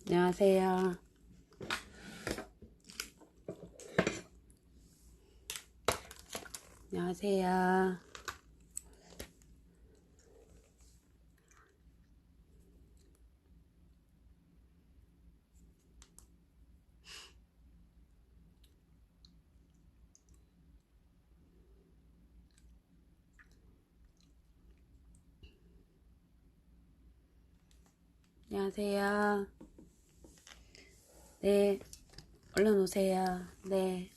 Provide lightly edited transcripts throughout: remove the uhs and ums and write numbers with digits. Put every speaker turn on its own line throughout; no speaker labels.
안녕하세요. 안녕하세요. 안녕하세요. 네, 얼른 오세요. 네,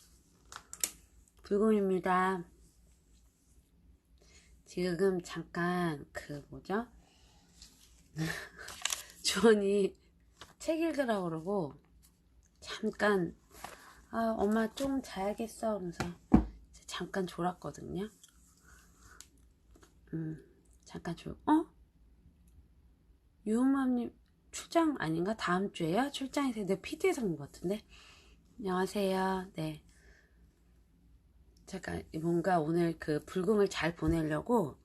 불금입니다. 지금 잠깐 뭐죠? 주원이 책 읽으라고 그러고 잠깐 엄마 좀 자야겠어 그러면서 잠깐 졸았거든요. 잠깐 유음맘님 출장 아닌가? 다음 주에요? 출장에서 내 PD에서 본 것 같은데. 안녕하세요. 네. 제가 뭔가 오늘 불금을 잘 보내려고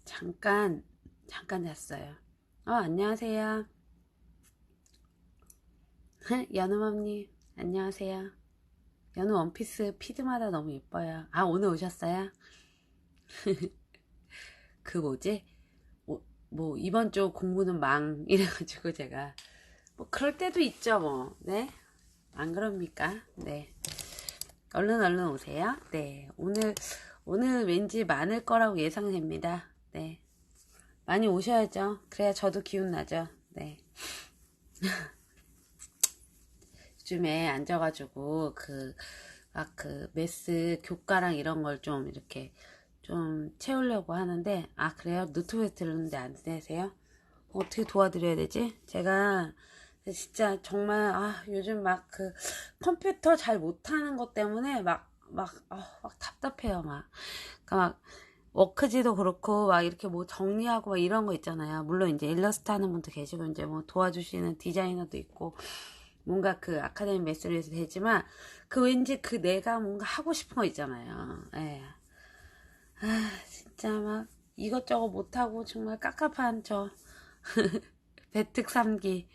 잠깐 잤어요. 안녕하세요. 연우맘님 안녕하세요. 연우 원피스 피드마다 너무 예뻐요. 오늘 오셨어요? 뭐지? 뭐 이번 주 공부는 망 이래가지고 제가 뭐 그럴 때도 있죠 뭐. 네? 안 그럽니까? 네. 얼른 오세요. 네. 오늘 왠지 많을 거라고 예상됩니다. 네. 많이 오셔야죠. 그래야 저도 기운 나죠. 네. 요즘에 앉아가지고 메스 교과랑 이런 걸 좀 이렇게 좀 채우려고 하는데 그래요? 노트북에 들었는데 안 되세요? 어떻게 도와드려야 되지? 제가 진짜 정말 요즘 컴퓨터 잘 못하는 것 때문에 막 답답해요. 그러니까 워크지도 그렇고 이렇게 뭐 정리하고 이런 거 있잖아요. 물론 이제 일러스트 하는 분도 계시고 이제 뭐 도와주시는 디자이너도 있고 뭔가 아카데미 매스를 위해서 되지만 왠지 내가 뭔가 하고 싶은 거 있잖아요. 예. 진짜 이것저것 못하고 정말 깝깝한 저 배특 3기.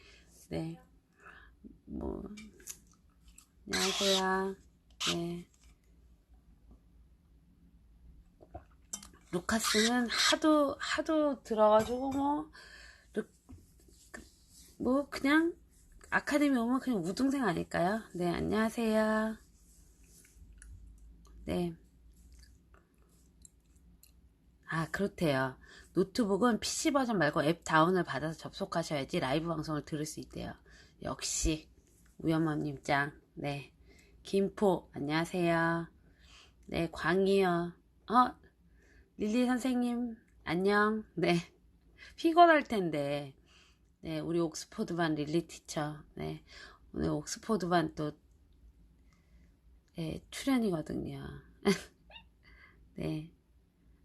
네. 뭐 안녕하세요. 네. 루카스는 하도 들어가지고 그냥 아카데미 오면 그냥 우등생 아닐까요? 네, 안녕하세요. 네. 그렇대요. 노트북은 PC 버전 말고 앱 다운을 받아서 접속하셔야지 라이브 방송을 들을 수 있대요. 역시 우연맘님 짱. 네. 김포 안녕하세요. 네, 광희요. 릴리 선생님 안녕. 네. 피곤할 텐데. 네, 우리 옥스포드반 릴리 티처. 네. 오늘 옥스포드반 또 출연이거든요. 네.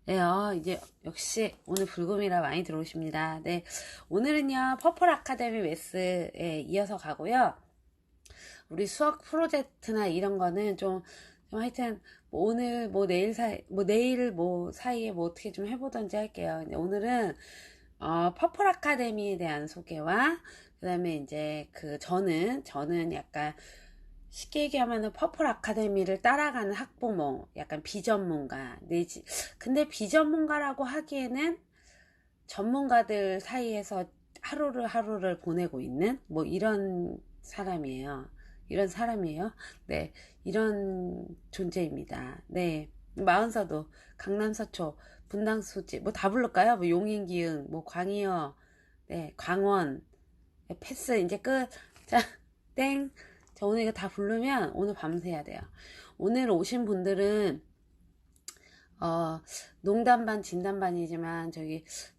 네, 이제 역시 오늘 불금이라 많이 들어오십니다. 네, 오늘은요 퍼플 아카데미 매스에 이어서 가고요. 우리 수학 프로젝트나 이런 거는 좀 하여튼 뭐 오늘 뭐 내일 뭐 사이에 뭐 어떻게 좀 해보던지 할게요. 근데 오늘은 퍼플 아카데미에 대한 소개와 그다음에 이제 저는 약간 쉽게 얘기하면 퍼플 아카데미를 따라가는 학부모, 약간 비전문가, 근데 비전문가라고 하기에는 전문가들 사이에서 하루를 보내고 있는 뭐 이런 사람이에요. 네, 이런 존재입니다. 네, 마흔서도, 강남서초, 분당수지, 뭐 다 부를까요? 뭐 용인기흥, 뭐 광희여, 네, 광원, 네, 패스, 이제 끝. 자, 땡. 자, 오늘 이거 다 부르면 오늘 밤새 해야 돼요. 오늘 오신 분들은, 농담 반 진담 반이지만,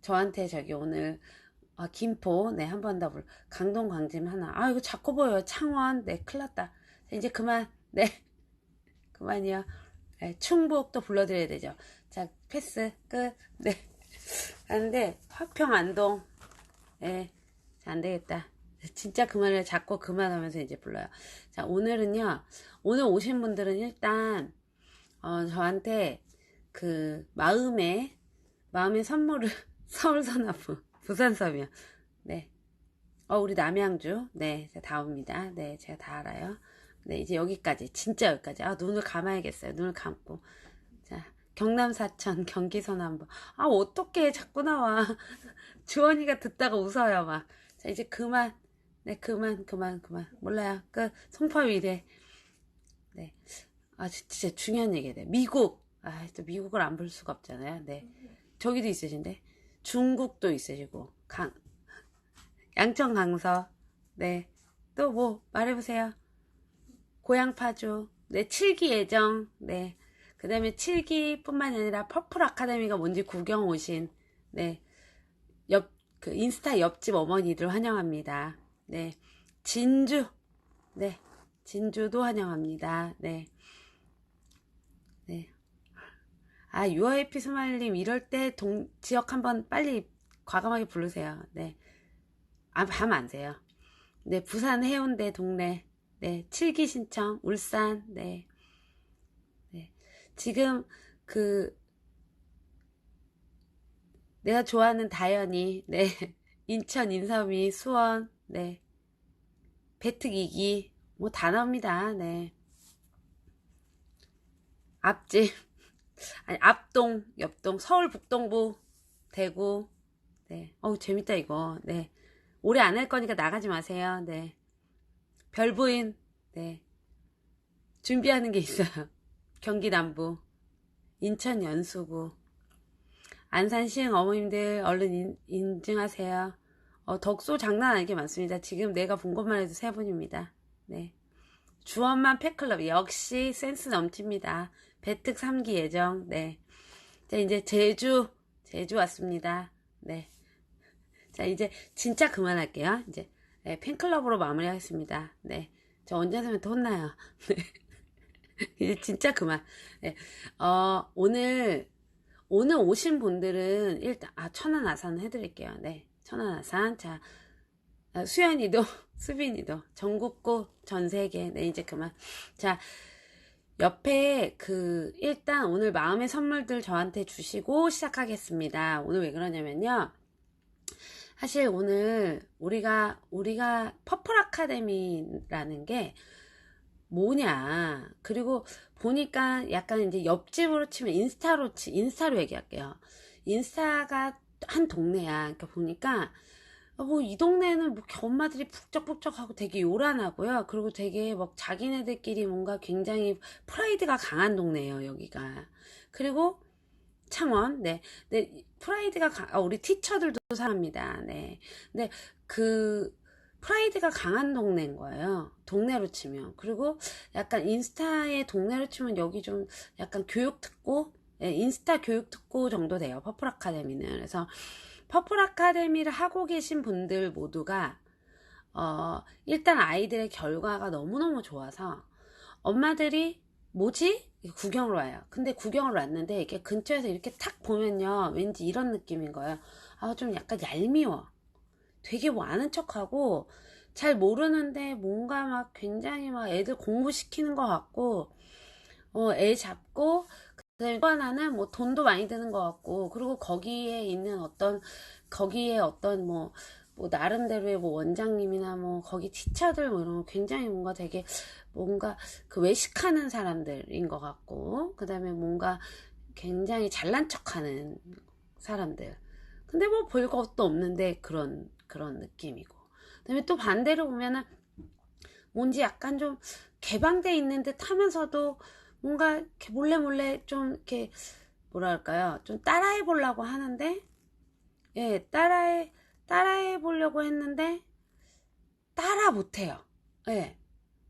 저한테 오늘, 김포, 네, 한 번 더 강동 광진 하나. 이거 자꾸 보여요. 창원, 네, 큰일 났다. 자, 이제 그만, 네, 그만이요. 네, 충북도 불러드려야 되죠. 자, 패스, 끝, 네. 하는데, 화평, 안동, 네, 자, 안 되겠다. 진짜 그만을 자꾸 그만하면서 이제 불러요. 자, 오늘은요, 오늘 오신 분들은 일단, 저한테 마음의 선물을, 서울서나부, 부산섬이요. 네. 우리 남양주. 네, 제가 다 옵니다. 네, 제가 다 알아요. 네, 이제 여기까지. 진짜 여기까지. 눈을 감아야겠어요. 눈을 감고. 자, 경남 사천, 경기 서남부. 어떡해. 자꾸 나와. 주원이가 듣다가 웃어요, 막. 자, 이제 그만. 네, 그만. 몰라요. 송파위래. 네. 진짜 중요한 얘기야. 돼. 미국. 또 미국을 안 볼 수가 없잖아요. 네. 저기도 있으신데. 중국도 있으시고. 양천 강서. 네. 또 뭐, 말해보세요. 고향 파주. 네, 7기 예정. 네. 그 다음에 7기뿐만 아니라 퍼플 아카데미가 뭔지 구경 오신, 네. 인스타 옆집 어머니들 환영합니다. 네. 진주. 네. 진주도 환영합니다. 네. 네. 유어해피 스마일님, 이럴 때 지역 한번 빨리 과감하게 부르세요. 네. 하면 안 돼요. 네. 부산 해운대 동네. 네. 7기 신청. 울산. 네. 네. 지금, 내가 좋아하는 다현이. 네. 인천, 인삼이, 수원. 네. 배특이기. 뭐 다 나옵니다. 네. 앞집. 아니, 앞동, 옆동, 서울 북동부, 대구. 네. 재밌다, 이거. 네. 오래 안 할 거니까 나가지 마세요. 네. 별부인. 네. 준비하는 게 있어요. 경기 남부. 인천 연수구. 안산 시흥 어머님들 얼른 인증하세요. 덕소 장난 아니게 많습니다. 지금 내가 본 것만 해도 3분입니다. 네. 주원만 팬클럽 역시 센스 넘칩니다. 배특 3기 예정. 네. 자, 이제 제주 왔습니다. 네. 자, 이제 진짜 그만할게요. 이제 네, 팬클럽으로 마무리하겠습니다. 네. 저 원장님한테 혼나요. 네. 이제 진짜 그만. 네. 오늘 오신 분들은 일단 천안아산 해드릴게요. 네. 천안아산. 자, 수연이도 수빈이도 전국구 전세계. 네, 이제 그만. 자, 옆에 일단 오늘 마음의 선물들 저한테 주시고 시작하겠습니다. 오늘 왜 그러냐면요. 사실 오늘 우리가 퍼플 아카데미라는 게 뭐냐. 그리고 보니까 약간 이제 옆집으로 치면 인스타로 얘기할게요. 인스타가 한 동네야. 그러니까 보니까 이 동네는 뭐 엄마들이 북적북적하고 되게 요란하고요. 그리고 되게 막 자기네들끼리 뭔가 굉장히 프라이드가 강한 동네예요, 여기가. 그리고 창원, 네. 네, 프라이드가 우리 티처들도 사합니다. 네. 근데 프라이드가 강한 동네인 거예요. 동네로 치면. 그리고 약간 인스타의 동네로 치면 여기 좀 약간 교육특고, 네, 인스타 교육특고 정도 돼요. 퍼플 아카데미는. 그래서 퍼플 아카데미를 하고 계신 분들 모두가 일단 아이들의 결과가 너무너무 좋아서 엄마들이 뭐지? 구경을 와요. 근데 구경을 왔는데 이렇게 근처에서 이렇게 탁 보면요, 왠지 이런 느낌인 거예요. 좀 약간 얄미워. 되게 뭐 아는 척하고 잘 모르는데 뭔가 막 굉장히 막 애들 공부시키는 것 같고, 애 잡고, 그다음에 또 하나는 뭐 돈도 많이 드는 것 같고, 그리고 거기에 어떤 뭐 나름대로의 뭐 원장님이나 뭐 거기 티처들 뭐 이런 거 굉장히 뭔가 되게 뭔가 외식하는 사람들인 것 같고, 그 다음에 뭔가 굉장히 잘난 척하는 사람들. 근데 뭐 별것도 없는데 그런 느낌이고. 그 다음에 또 반대로 보면은 뭔지 약간 좀 개방돼 있는 듯 하면서도 뭔가 이렇게 몰래 좀 이렇게 뭐랄까요, 좀 따라해 보려고 하는데, 예, 따라해 보려고 했는데 따라 못해요. 예,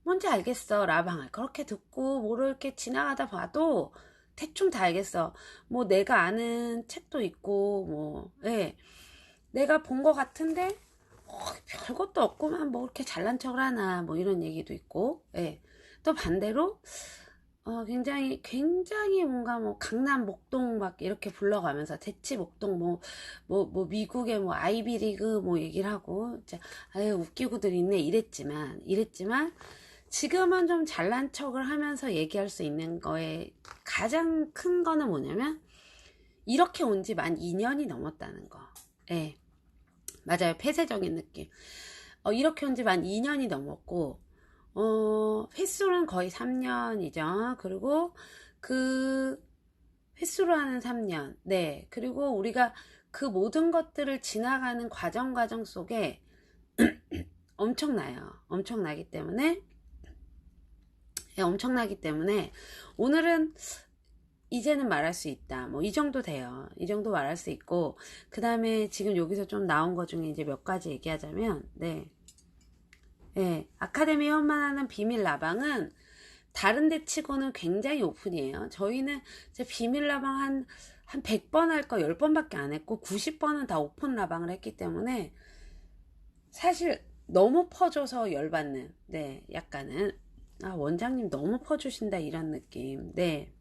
뭔지 알겠어, 라방을 그렇게 듣고 뭐를 이렇게 지나가다 봐도 대충 다 알겠어. 뭐 내가 아는 책도 있고 뭐, 예, 내가 본 것 같은데 별것도 없구만, 뭐 이렇게 잘난 척을 하나, 뭐 이런 얘기도 있고. 예. 또 반대로 굉장히 뭔가 뭐 강남 목동 막 이렇게 불러가면서 대치 목동 뭐 미국의 뭐 아이비리그 뭐 얘기를 하고, 아유 웃기고들 있네 이랬지만 지금은 좀 잘난 척을 하면서 얘기할 수 있는 거에 가장 큰 거는 뭐냐면 이렇게 온 지 만 2년이 넘었다는 거. 예. 맞아요. 폐쇄적인 느낌. 이렇게 온 지 만 2년이 넘었고, 횟수는 거의 3년이죠. 그리고 그 횟수로 하는 3년. 네. 그리고 우리가 그 모든 것들을 지나가는 과정 속에 엄청나요. 엄청나기 때문에, 네, 엄청나기 때문에 오늘은 이제는 말할 수 있다. 뭐 이 정도 돼요. 이 정도 말할 수 있고, 그 다음에 지금 여기서 좀 나온 것 중에 이제 몇 가지 얘기하자면, 네. 네, 아카데미 회원만 하는 비밀 라방은 다른 데 치고는 굉장히 오픈이에요. 저희는 이제 비밀 라방 한 100번 할 거 10번밖에 안 했고 90번은 다 오픈 라방을 했기 때문에 사실 너무 퍼줘서 열받는, 네, 약간은 원장님 너무 퍼주신다 이런 느낌. 네.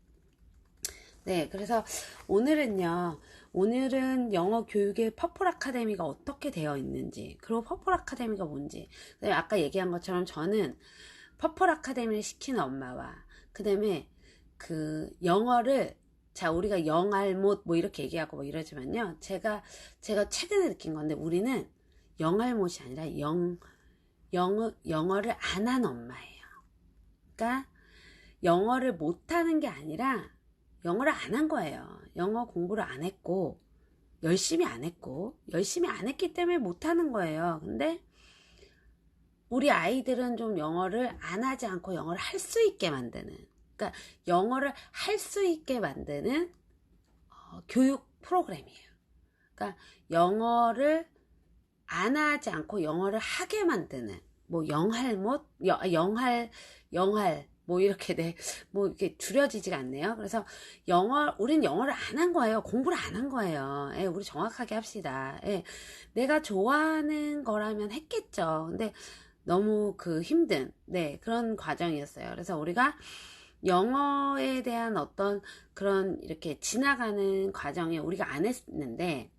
네, 그래서 오늘은 영어 교육의 퍼플 아카데미가 어떻게 되어 있는지, 그리고 퍼플 아카데미가 뭔지, 아까 얘기한 것처럼 저는 퍼플 아카데미를 시키는 엄마와, 그 다음에 그 영어를, 자, 우리가 영알못 뭐 이렇게 얘기하고 뭐 이러지만요, 제가 최근에 느낀 건데, 우리는 영알못이 아니라 영어를 안 한 엄마예요. 그러니까 영어를 못하는 게 아니라 영어를 안 한 거예요. 영어 공부를 안 했고, 열심히 안 했기 때문에 못하는 거예요. 근데 우리 아이들은 좀 영어를 안 하지 않고 영어를 할 수 있게 만드는, 그러니까 영어를 할 수 있게 만드는 교육 프로그램이에요. 그러니까 영어를 안 하지 않고 영어를 하게 만드는, 뭐 영할못, 영할 뭐 이렇게 뭐 이렇게 줄여지지가 않네요. 그래서 우린 영어를 안 한 거예요. 공부를 안 한 거예요. 예, 우리 정확하게 합시다. 예, 내가 좋아하는 거라면 했겠죠. 근데 너무 힘든, 네, 그런 과정이었어요. 그래서 우리가 영어에 대한 어떤 그런 이렇게 지나가는 과정에 우리가 안 했는데,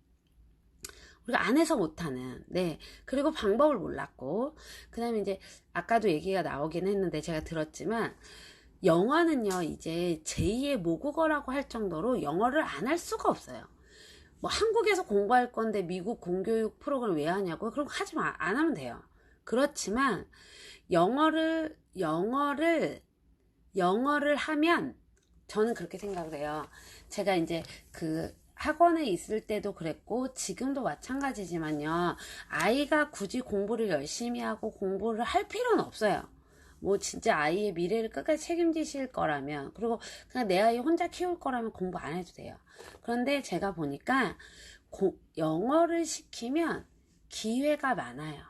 우리가 안 해서 못하는, 네, 그리고 방법을 몰랐고, 그 다음에 이제 아까도 얘기가 나오긴 했는데 제가 들었지만, 영어는요 이제 제2의 모국어라고 할 정도로 영어를 안 할 수가 없어요. 뭐 한국에서 공부할 건데 미국 공교육 프로그램 왜 하냐고? 그럼 안 하면 돼요. 그렇지만 영어를 하면, 저는 그렇게 생각을 해요. 제가 이제 학원에 있을 때도 그랬고 지금도 마찬가지지만요, 아이가 굳이 공부를 열심히 하고 공부를 할 필요는 없어요. 뭐 진짜 아이의 미래를 끝까지 책임지실 거라면, 그리고 그냥 내 아이 혼자 키울 거라면 공부 안 해도 돼요. 그런데 제가 보니까 영어를 시키면 기회가 많아요.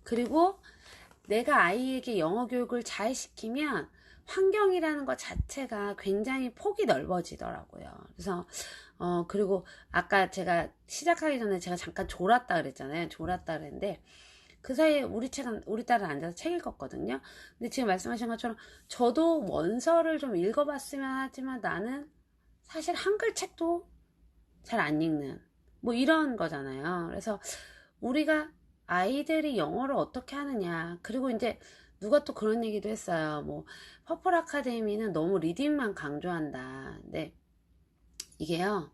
그리고 내가 아이에게 영어 교육을 잘 시키면 환경이라는 것 자체가 굉장히 폭이 넓어지더라고요. 그래서 그리고 아까 제가 시작하기 전에 제가 잠깐 졸았다 그랬잖아요. 졸았다 그랬는데 그 사이에 우리 딸은 앉아서 책 읽었거든요. 근데 지금 말씀하신 것처럼 저도 원서를 좀 읽어봤으면 하지만 나는 사실 한글 책도 잘 안 읽는, 뭐 이런 거잖아요. 그래서 우리가 아이들이 영어를 어떻게 하느냐, 그리고 이제 누가 또 그런 얘기도 했어요. 뭐 퍼플 아카데미는 너무 리딩만 강조한다. 근데 이게요,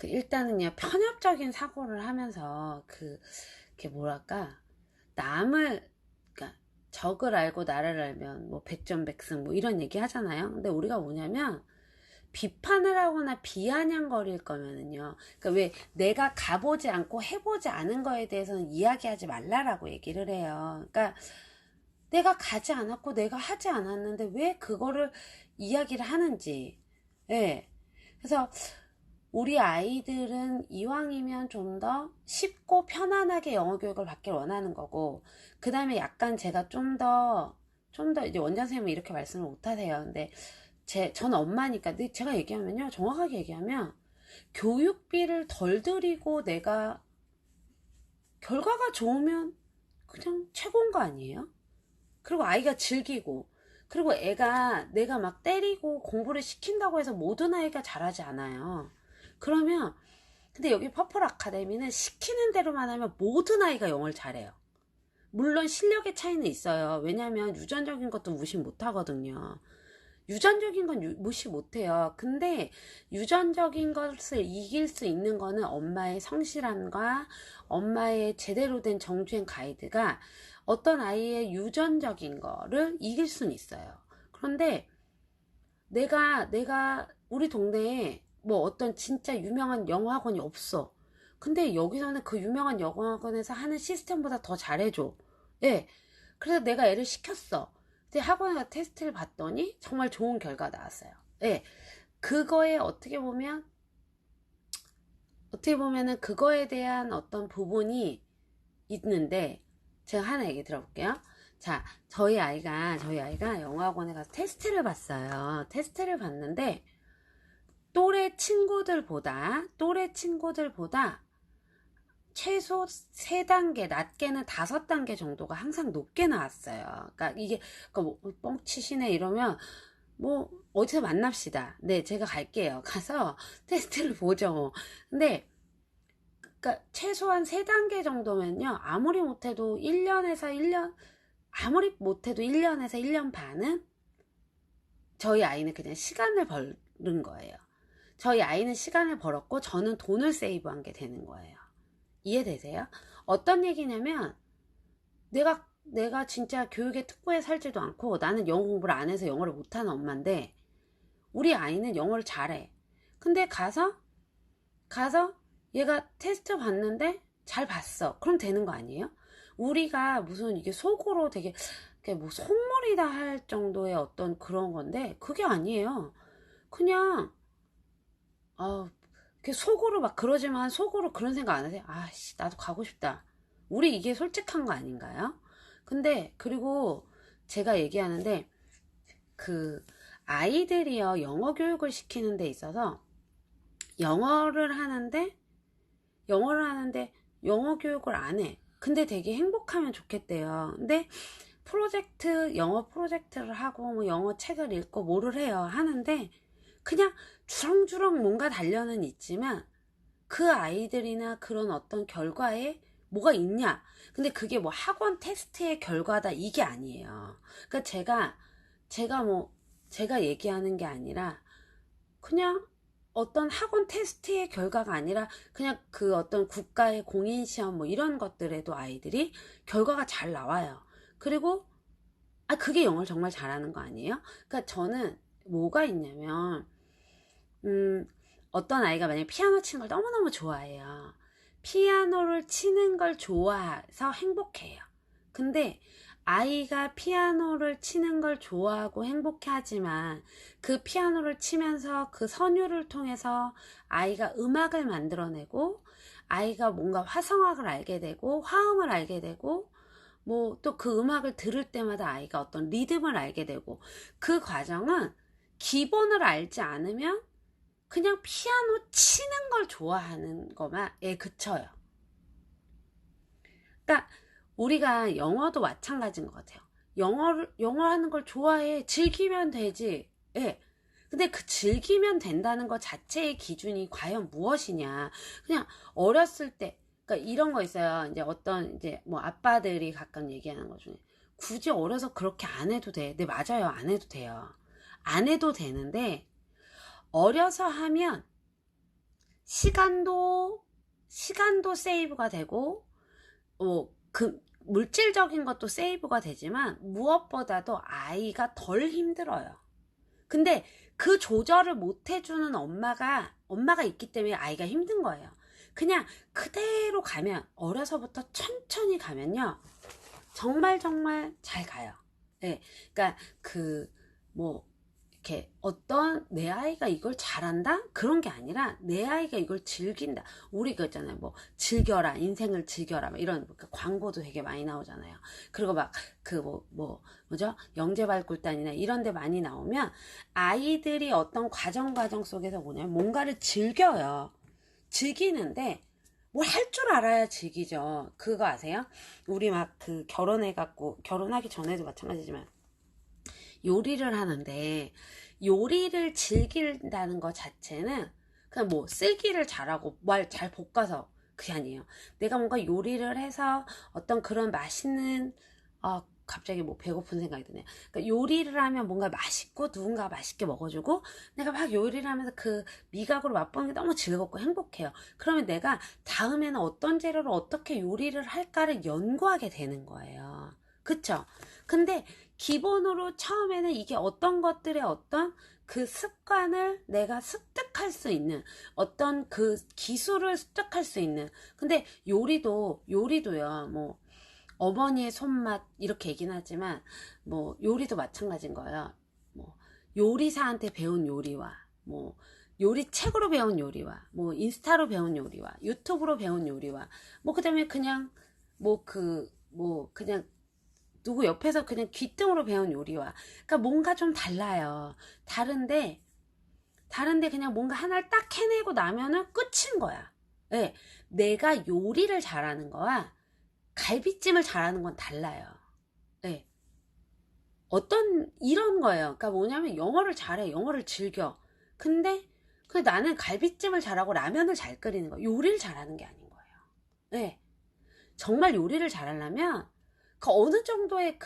일단은요, 편협적인 사고를 하면서 그게 뭐랄까, 그러니까 적을 알고 나를 알면 뭐 백전백승 뭐 이런 얘기 하잖아요. 근데 우리가 뭐냐면, 비판을 하거나 비아냥거릴 거면은요, 그러니까 왜 내가 가보지 않고 해보지 않은 거에 대해서는 이야기하지 말라라고 얘기를 해요. 그러니까 내가 가지 않았고 내가 하지 않았는데 왜 그거를 이야기를 하는지. 예. 그래서 우리 아이들은 이왕이면 좀 더 쉽고 편안하게 영어 교육을 받길 원하는 거고, 그 다음에 약간 제가 좀 더 이제 원장 선생님은 이렇게 말씀을 못 하세요. 근데 전 엄마니까, 근데 제가 얘기하면요, 정확하게 얘기하면 교육비를 덜 들이고 내가 결과가 좋으면 그냥 최고인 거 아니에요? 그리고 아이가 즐기고, 그리고 내가 막 때리고 공부를 시킨다고 해서 모든 아이가 잘하지 않아요. 그러면, 근데 여기 퍼플 아카데미는 시키는 대로만 하면 모든 아이가 영어를 잘해요. 물론 실력의 차이는 있어요. 왜냐면 유전적인 것도 무시 못 하거든요. 유전적인 건 무시 못해요. 근데 유전적인 것을 이길 수 있는 거는 엄마의 성실함과 엄마의 제대로 된 정주행 가이드가 어떤 아이의 유전적인 거를 이길 수는 있어요. 그런데 내가 우리 동네에 뭐 어떤 진짜 유명한 영어학원이 없어. 근데 여기서는 그 유명한 영어학원에서 하는 시스템보다 더 잘해줘. 예. 그래서 내가 애를 시켰어. 근데 학원에 가서 테스트를 봤더니 정말 좋은 결과가 나왔어요. 예. 그거에 어떻게 보면은 그거에 대한 어떤 부분이 있는데, 제가 하나 얘기 들어볼게요. 자, 저희 아이가 영어학원에 가서 테스트를 봤어요. 테스트를 봤는데, 또래 친구들보다 최소 3단계, 낮게는 5단계 정도가 항상 높게 나왔어요. 그러니까 이게, 그러니까 뭐 뻥치시네 이러면, 뭐, 어디서 만납시다. 네, 제가 갈게요. 가서 테스트를 보죠. 근데, 그러니까 최소한 3단계 정도면요. 아무리 못해도 1년에서 1년 반은 저희 아이는 그냥 시간을 버는 거예요. 저희 아이는 시간을 벌었고 저는 돈을 세이브한 게 되는 거예요. 이해되세요? 어떤 얘기냐면 내가 진짜 교육에 특구에 살지도 않고 나는 영어 공부를 안 해서 영어를 못하는 엄마인데 우리 아이는 영어를 잘해. 근데 가서 얘가 테스트 봤는데 잘 봤어. 그럼 되는 거 아니에요? 우리가 무슨 이게 속으로 되게 뭐 속물이다 할 정도의 어떤 그런 건데 그게 아니에요. 그냥 속으로 막 그러지만 속으로 그런 생각 안 하세요? 아씨 나도 가고 싶다. 우리 이게 솔직한 거 아닌가요? 근데 그리고 제가 얘기하는데 그 아이들이요 영어 교육을 시키는 데 있어서 영어를 하는데 영어 교육을 안 해. 근데 되게 행복하면 좋겠대요. 근데 영어 프로젝트를 하고 뭐 영어 책을 읽고 뭐를 해요. 하는데 그냥 주렁주렁 뭔가 단련은 있지만 그 아이들이나 그런 어떤 결과에 뭐가 있냐. 근데 그게 뭐 학원 테스트의 결과다 이게 아니에요. 그러니까 제가 얘기하는 게 아니라 그냥 어떤 학원 테스트의 결과가 아니라 그냥 그 어떤 국가의 공인시험 뭐 이런 것들에도 아이들이 결과가 잘 나와요. 그리고 그게 영어를 정말 잘하는 거 아니에요? 그러니까 저는 뭐가 있냐면 어떤 아이가 만약에 피아노 치는 걸 너무너무 좋아해요. 피아노를 치는 걸 좋아해서 행복해요. 근데 아이가 피아노를 치는 걸 좋아하고 행복해하지만 그 피아노를 치면서 그 선율을 통해서 아이가 음악을 만들어내고 아이가 뭔가 화성학을 알게 되고 화음을 알게 되고 뭐 또 그 음악을 들을 때마다 아이가 어떤 리듬을 알게 되고 그 과정은 기본을 알지 않으면 그냥 피아노 치는 걸 좋아하는 것만에 그쳐요. 그러니까 우리가 영어도 마찬가지인 것 같아요. 영어 하는 걸 좋아해. 즐기면 되지. 예. 근데 그 즐기면 된다는 것 자체의 기준이 과연 무엇이냐. 그냥 어렸을 때, 그러니까 이런 거 있어요. 이제 뭐 아빠들이 가끔 얘기하는 것 중에 굳이 어려서 그렇게 안 해도 돼. 네, 맞아요. 안 해도 돼요. 안 해도 되는데, 어려서 하면 시간도 세이브가 되고, 물질적인 것도 세이브가 되지만 무엇보다도 아이가 덜 힘들어요. 근데 그 조절을 못 해주는 엄마가 있기 때문에 아이가 힘든 거예요. 그냥 그대로 가면 어려서부터 천천히 가면요 정말 잘 가요. 네, 그러니까 이렇게 내 아이가 이걸 잘한다? 그런 게 아니라 내 아이가 이걸 즐긴다. 우리 그 있잖아요. 뭐 즐겨라. 인생을 즐겨라. 막 이런 광고도 되게 많이 나오잖아요. 그리고 막 뭐죠? 영재발굴단이나 이런 데 많이 나오면 아이들이 어떤 과정 속에서 뭐냐면 뭔가를 즐겨요. 즐기는데 뭘 할 줄 알아야 즐기죠. 그거 아세요? 우리 막 결혼하기 전에도 마찬가지지만 요리를 하는데 요리를 즐긴다는 것 자체는 그냥 뭐 쓸기를 잘하고 말 잘 볶아서 그게 아니에요. 내가 뭔가 요리를 해서 어떤 그런 맛있는 갑자기 뭐 배고픈 생각이 드네요. 그러니까 요리를 하면 뭔가 맛있고 누군가가 맛있게 먹어주고 내가 막 요리를 하면서 그 미각으로 맛보는 게 너무 즐겁고 행복해요. 그러면 내가 다음에는 어떤 재료로 어떻게 요리를 할까를 연구하게 되는 거예요. 그쵸? 근데 기본으로 처음에는 이게 어떤 것들의 어떤 그 습관을 내가 습득할 수 있는 어떤 그 기술을 습득할 수 있는, 근데 요리도요 뭐 어머니의 손맛 이렇게 얘기는 하지만 뭐 요리도 마찬가지인 거예요. 뭐 요리사한테 배운 요리와 뭐 요리 책으로 배운 요리와 뭐 인스타로 배운 요리와 유튜브로 배운 요리와 뭐 그다음에 그냥 뭐 그냥 누구 옆에서 그냥 귀등으로 배운 요리와, 그러니까 뭔가 좀 달라요. 다른데 그냥 뭔가 하나를 딱 해내고 나면은 끝인 거야. 네, 내가 요리를 잘하는 거와 갈비찜을 잘하는 건 달라요. 네. 이런 거예요. 그러니까 뭐냐면 영어를 잘해. 영어를 즐겨. 근데 나는 갈비찜을 잘하고 라면을 잘 끓이는 거. 요리를 잘하는 게 아닌 거예요. 네. 정말 요리를 잘하려면 그 어느 정도의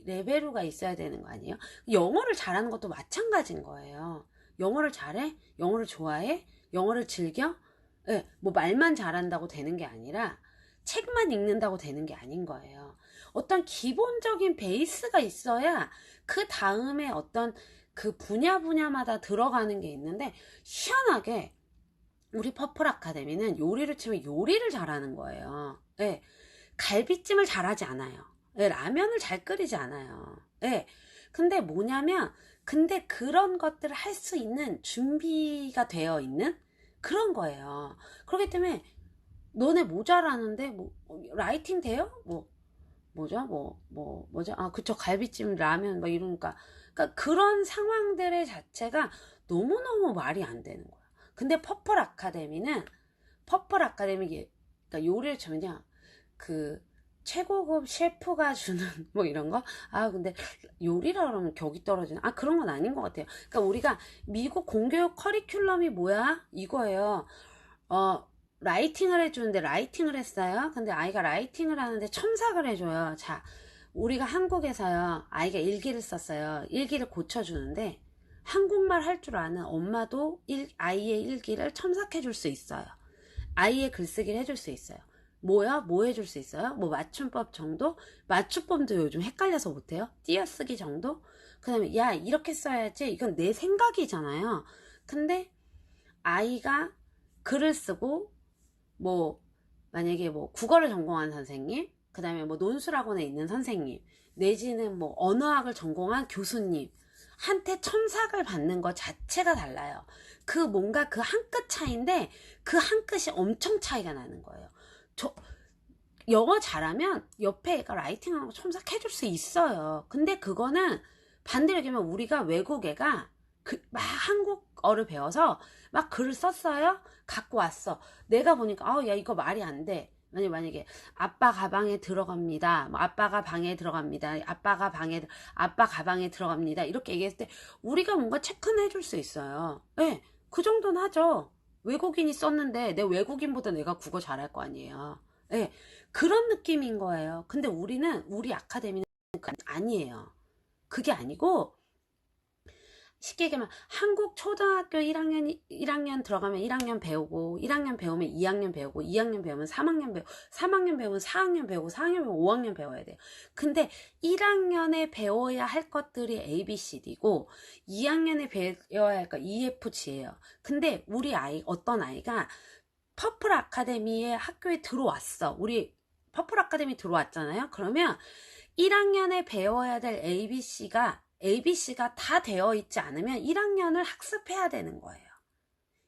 레벨루가 있어야 되는 거 아니에요? 영어를 잘하는 것도 마찬가지인 거예요. 영어를 잘해? 영어를 좋아해? 영어를 즐겨? 네, 뭐 말만 잘한다고 되는 게 아니라 책만 읽는다고 되는 게 아닌 거예요. 어떤 기본적인 베이스가 있어야 그 다음에 어떤 그 분야마다 들어가는 게 있는데, 희한하게 우리 퍼플 아카데미는 요리를 치면 요리를 잘하는 거예요. 네. 갈비찜을 잘하지 않아요. 네, 라면을 잘 끓이지 않아요. 네. 근데 그런 것들을 할 수 있는 준비가 되어 있는 그런 거예요. 그렇기 때문에 너네 뭐 잘하는데 뭐 라이팅 돼요? 뭐죠? 아, 그쵸. 갈비찜, 라면, 뭐 이러니까. 그러니까 그런 상황들의 자체가 너무너무 말이 안 되는 거야. 근데 퍼플 아카데미, 그러니까 요리를 전혀 최고급 셰프가 주는 뭐 이런 거? 아, 근데 요리라 그러면 격이 떨어지는, 아, 그런 건 아닌 것 같아요. 그러니까 우리가 미국 공교육 커리큘럼이 뭐야? 이거예요. 라이팅을 해주는데 라이팅을 했어요. 근데 아이가 라이팅을 하는데 첨삭을 해줘요. 자, 우리가 한국에서요, 아이가 일기를 썼어요. 일기를 고쳐주는데 한국말 할 줄 아는 엄마도 아이의 일기를 첨삭해 줄 수 있어요. 아이의 글쓰기를 해줄 수 있어요. 뭐 해줄 수 있어요? 뭐 맞춤법 정도? 맞춤법도 요즘 헷갈려서 못해요. 띄어쓰기 정도? 그 다음에 야, 이렇게 써야지. 이건 내 생각이잖아요. 근데 아이가 글을 쓰고 뭐 만약에 뭐 국어를 전공한 선생님, 그 다음에 뭐 논술학원에 있는 선생님, 내지는 뭐 언어학을 전공한 교수님 한테 첨삭을 받는 것 자체가 달라요. 뭔가 그 한 끗 차이인데 그 한 끗이 엄청 차이가 나는 거예요. 영어 잘하면 옆에 애가 라이팅하는 거 첨삭해줄 수 있어요. 근데 그거는 반대로 얘기하면 우리가 외국 애가 막 한국어를 배워서 막 글을 썼어요. 갖고 왔어. 내가 보니까 야, 이거 말이 안 돼. 만약에 아빠 가방에 들어갑니다. 뭐 아빠가 방에 들어갑니다. 아빠 가방에 들어갑니다. 이렇게 얘기했을 때 우리가 뭔가 체크는 해줄 수 있어요. 네, 그 정도는 하죠. 외국인이 썼는데 내 외국인보다 내가 국어 잘할 거 아니에요. 네, 그런 느낌인 거예요. 근데 우리 아카데미는 아니에요. 그게 아니고 쉽게 얘기하면 한국 초등학교 1학년 들어가면 1학년 배우고 1학년 배우면 2학년 배우고 2학년 배우면 3학년 배우고 3학년 배우면 4학년 배우고 4학년 배우면 5학년 배워야 돼요. 근데 1학년에 배워야 할 것들이 ABCD고 2학년에 배워야 할 거 EFG예요. 근데 어떤 아이가 퍼플 아카데미의 학교에 들어왔어. 우리 퍼플 아카데미 들어왔잖아요. 그러면 1학년에 배워야 될 ABC가 다 되어 있지 않으면 1학년을 학습해야 되는 거예요.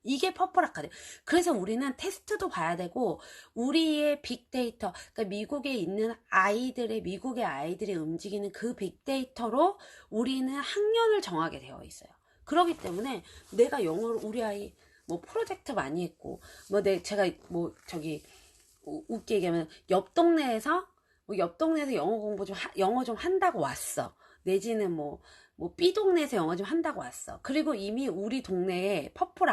이게 퍼플 아카데미. 그래서 우리는 테스트도 봐야 되고 우리의 빅데이터, 그러니까 미국의 아이들이 움직이는 그 빅데이터로 우리는 학년을 정하게 되어 있어요. 그렇기 때문에 내가 영어를 우리 아이 뭐 프로젝트 많이 했고 제가 웃게 얘기하면 옆 동네에서 영어 좀 한다고 왔어. 내지는 B 동네에서 영어 좀 한다고 왔어. 그리고 이미 우리 동네에 퍼플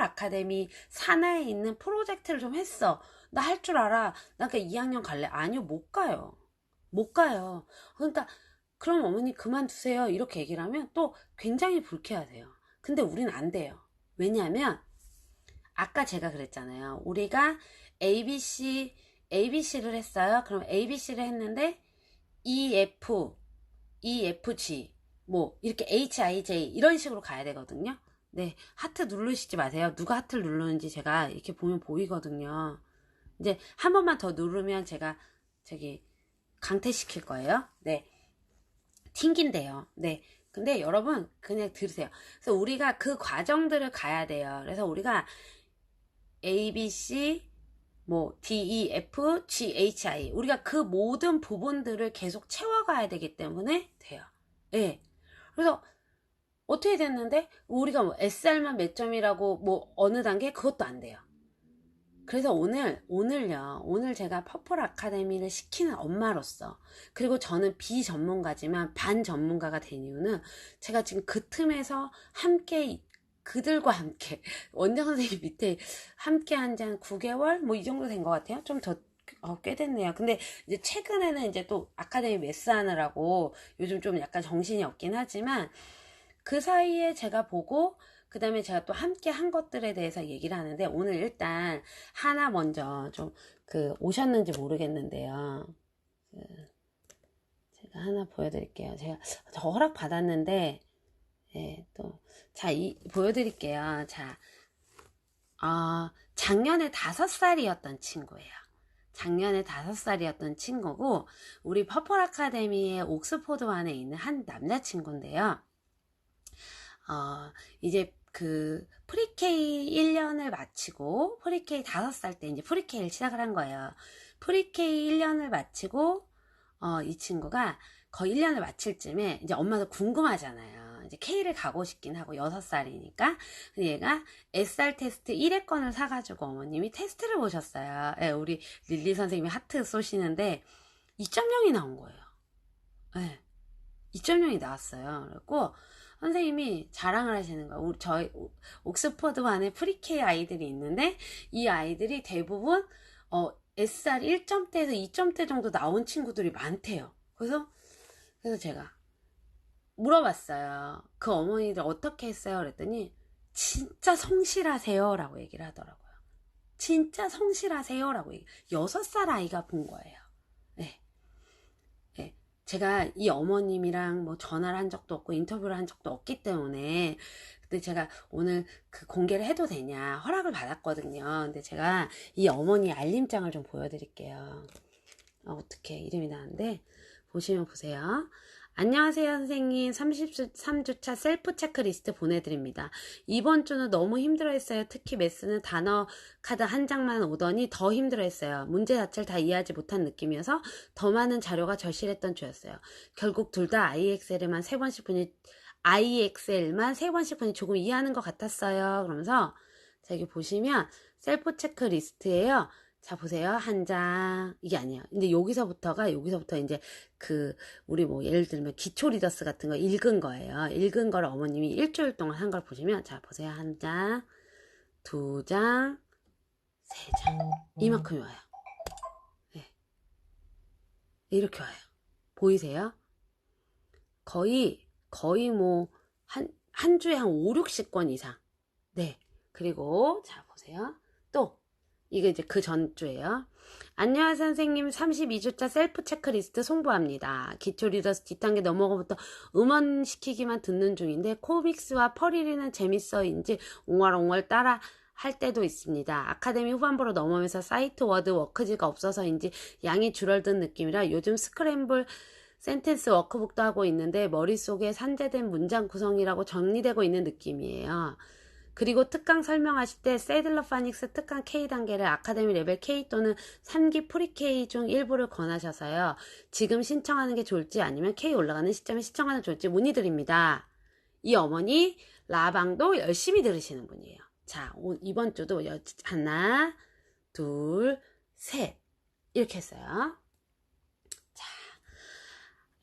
아카데미 산하에 있는 프로젝트를 좀 했어. 나 할 줄 알아. 나 그냥 2학년 갈래. 아니요, 못 가요. 못 가요. 그러니까 그럼 어머니 그만두세요 이렇게 얘기를 하면 또 굉장히 불쾌하세요. 근데 우리는 안 돼요. 왜냐하면 아까 제가 그랬잖아요. 우리가 ABC를 했어요. 그럼 ABC를 했는데 EF, EFG, 뭐 이렇게 HIJ 이런 식으로 가야 되거든요. 네, 하트 누르시지 마세요. 누가 하트를 누르는지 제가 이렇게 보면 보이거든요. 이제 한 번만 더 누르면 제가 저기 강퇴시킬 거예요. 네, 튕긴대요. 네. 근데 여러분 그냥 들으세요. 그래서 우리가 그 과정들을 가야 돼요. 그래서 우리가 A, B, C, 뭐 D, E, F, G, H, I 우리가 그 모든 부분들을 계속 채워가야 되기 때문에 돼요. 예. 네. 그래서 어떻게 됐는데 우리가 뭐 SR만 몇 점이라고 뭐 어느 단계 그것도 안 돼요. 그래서 오늘 제가 퍼플 아카데미를 시키는 엄마로서, 그리고 저는 비전문가지만 반전문가가 된 이유는 제가 지금 그 틈에서 함께, 그들과 함께, 원장 선생님 밑에 함께 한 지 한 9개월? 뭐 이 정도 된 것 같아요. 좀 더, 꽤 됐네요. 근데 이제 최근에는 이제 또 아카데미 메스 하느라고 요즘 좀 약간 정신이 없긴 하지만 그 사이에 제가 보고 그 다음에 제가 또 함께 한 것들에 대해서 얘기를 하는데, 오늘 일단 하나 먼저 좀 오셨는지 모르겠는데요. 제가 하나 보여드릴게요. 제가 저 허락 받았는데, 예, 또, 자, 보여드릴게요. 자, 작년에 5살이었던 친구예요. 작년에 5살이었던 친구고, 우리 퍼플 아카데미의 옥스포드반에 있는 한 남자친구인데요. 이제 프리케이 1년을 마치고, 프리케이 5살 때 이제 프리케이를 시작을 한 거예요. 프리케이 1년을 마치고, 이 친구가 거의 1년을 마칠 쯤에 이제 엄마도 궁금하잖아요. 이제 K를 가고 싶긴 하고 6살이니까. 얘가 SR 테스트 1회권을 사가지고 어머님이 테스트를 보셨어요. 예, 우리 릴리 선생님이 하트 쏘시는데 2.0이 나온 거예요. 예, 2.0이 나왔어요. 그래갖고 선생님이 자랑을 하시는 거예요. 저희 옥스퍼드 반에 프리케이 아이들이 있는데 이 아이들이 대부분 SR 1점대에서 2점대 정도 나온 친구들이 많대요. 그래서 제가 물어봤어요. 그 어머니들 어떻게 했어요? 그랬더니 진짜 성실하세요 라고 얘기를 하더라고요. 진짜 성실하세요 라고 6살 아이가 본 거예요. 네. 네. 제가 이 어머님이랑 뭐 전화를 한 적도 없고 인터뷰를 한 적도 없기 때문에, 근데 제가 오늘 공개를 해도 되냐 허락을 받았거든요. 근데 제가 이 어머니 알림장을 좀 보여드릴게요. 어떻게 이름이 나는데 보시면 보세요. 안녕하세요 선생님, 33주차 셀프 체크리스트 보내드립니다. 이번 주는 너무 힘들어했어요. 특히 메스는 단어 카드 한 장만 오더니 더 힘들어했어요. 문제 자체를 다 이해하지 못한 느낌이어서 더 많은 자료가 절실했던 주였어요. 결국 둘 다 IXL만 3번씩 보니 조금 이해하는 것 같았어요. 그러면서 자, 여기 보시면 셀프 체크리스트예요. 자, 보세요. 한 장. 이게 아니에요. 근데 여기서부터 이제 우리 뭐 예를 들면 기초 리더스 같은 거 읽은 거예요. 읽은 거를 어머님이 일주일 동안 한 걸 보시면, 자, 보세요. 한 장, 2장, 3장. 이만큼이 와요. 네. 이렇게 와요. 보이세요? 거의 뭐, 한 주에 한 5, 60권 이상. 네. 그리고, 자, 보세요. 또, 이게 이제 그 전주예요. 안녕하세요 선생님, 32주차 셀프 체크리스트 송부합니다. 기초 리더스 뒷단계 넘어가부터 음원시키기만 듣는 중인데 코믹스와 펄이리는 재밌어인지 옹알옹알 따라 할 때도 있습니다. 아카데미 후반부로 넘어오면서 사이트 워드 워크지가 없어서인지 양이 줄어든 느낌이라 요즘 스크램블 센텐스 워크북도 하고 있는데 머릿속에 산재된 문장 구성이라고 정리되고 있는 느낌이에요. 그리고 특강 설명하실 때 세들러 파닉스 특강 K 단계를 아카데미 레벨 K 또는 3기 프리 K 중 일부를 권하셔서요. 지금 신청하는 게 좋을지 아니면 K 올라가는 시점에 신청하는 게 좋을지 문의드립니다. 이 어머니 라방도 열심히 들으시는 분이에요. 자, 이번 주도 하나, 둘, 셋 이렇게 했어요. 자,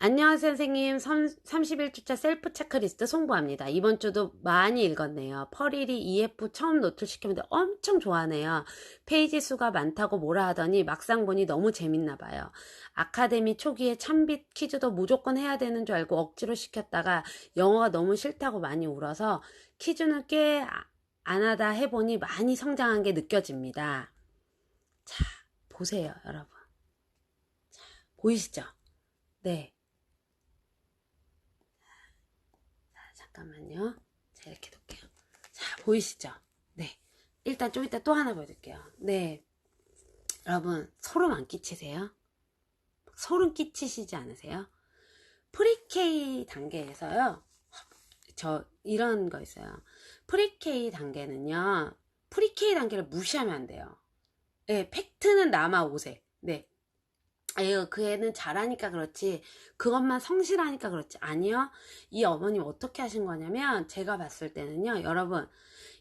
안녕하세요, 선생님. 31주차 셀프 체크리스트 송부합니다. 이번 주도 많이 읽었네요. 펄일이 EF 처음 노출시켰는데 엄청 좋아하네요. 페이지 수가 많다고 뭐라 하더니 막상 보니 너무 재밌나 봐요. 아카데미 초기에 참빛 퀴즈도 무조건 해야 되는 줄 알고 억지로 시켰다가 영어가 너무 싫다고 많이 울어서 퀴즈는 꽤 안 하다 해보니 많이 성장한 게 느껴집니다. 자, 보세요, 여러분. 자, 보이시죠? 네. 잠깐만요. 자, 이렇게 놓을게요. 자, 보이시죠? 네. 일단 좀 이따 또 하나 보여드릴게요. 네. 여러분, 소름 안 끼치세요? 소름 끼치시지 않으세요? 프리-K 단계에서요. 이런 거 있어요. 프리-K 단계는요. 프리-K 단계를 무시하면 안 돼요. 네, 팩트는 남아 오세. 네. 아유, 그 애는 잘하니까 그렇지, 그것만 성실하니까 그렇지. 아니요. 이 어머님 어떻게 하신 거냐면, 제가 봤을 때는요, 여러분,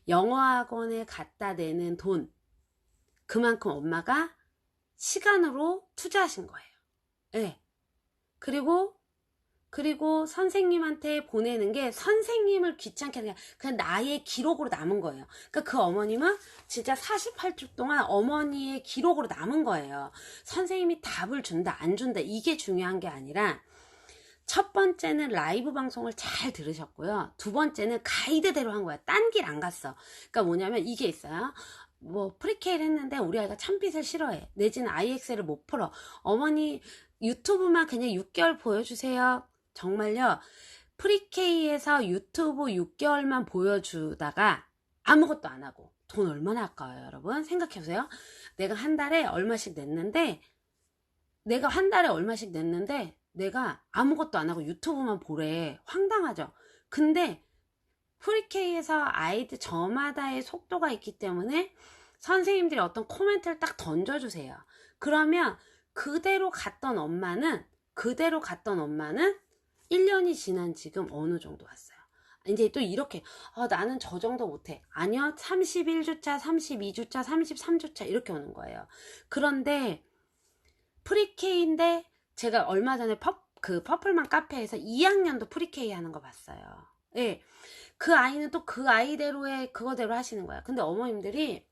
영어학원에 갖다 내는 돈, 그만큼 엄마가 시간으로 투자하신 거예요. 네. 그리고 선생님한테 보내는 게 선생님을 귀찮게 하는 게 그냥 나의 기록으로 남은 거예요. 그러니까 그 어머님은 진짜 48주 동안 어머니의 기록으로 남은 거예요. 선생님이 답을 준다 안 준다 이게 중요한 게 아니라, 첫 번째는 라이브 방송을 잘 들으셨고요. 두 번째는 가이드대로 한 거야. 딴 길 안 갔어. 그러니까 뭐냐면 이게 있어요. 뭐 프리케이를 했는데 우리 아이가 참빛을 싫어해. 내지는 IXL을 못 풀어. 어머니 유튜브만 그냥 6개월 보여주세요. 정말요. 프리케이에서 유튜브 6개월만 보여주다가 아무것도 안 하고 돈 얼마나 아까워요, 여러분? 생각해보세요. 내가 한 달에 얼마씩 냈는데 내가 아무것도 안 하고 유튜브만 보래. 황당하죠? 근데 프리케이에서 아이들 저마다의 속도가 있기 때문에 선생님들이 어떤 코멘트를 딱 던져주세요. 그러면 그대로 갔던 엄마는 1년이 지난 지금 어느 정도 왔어요. 이제 또 이렇게 나는 저 정도 못해. 아니요. 31주차, 32주차, 33주차 이렇게 오는 거예요. 그런데 프리케이인데 제가 얼마 전에 퍼플만 카페에서 2학년도 프리케이 하는 거 봤어요. 예. 그 아이는 또 그 아이대로의 그거대로 하시는 거야. 근데 어머님들이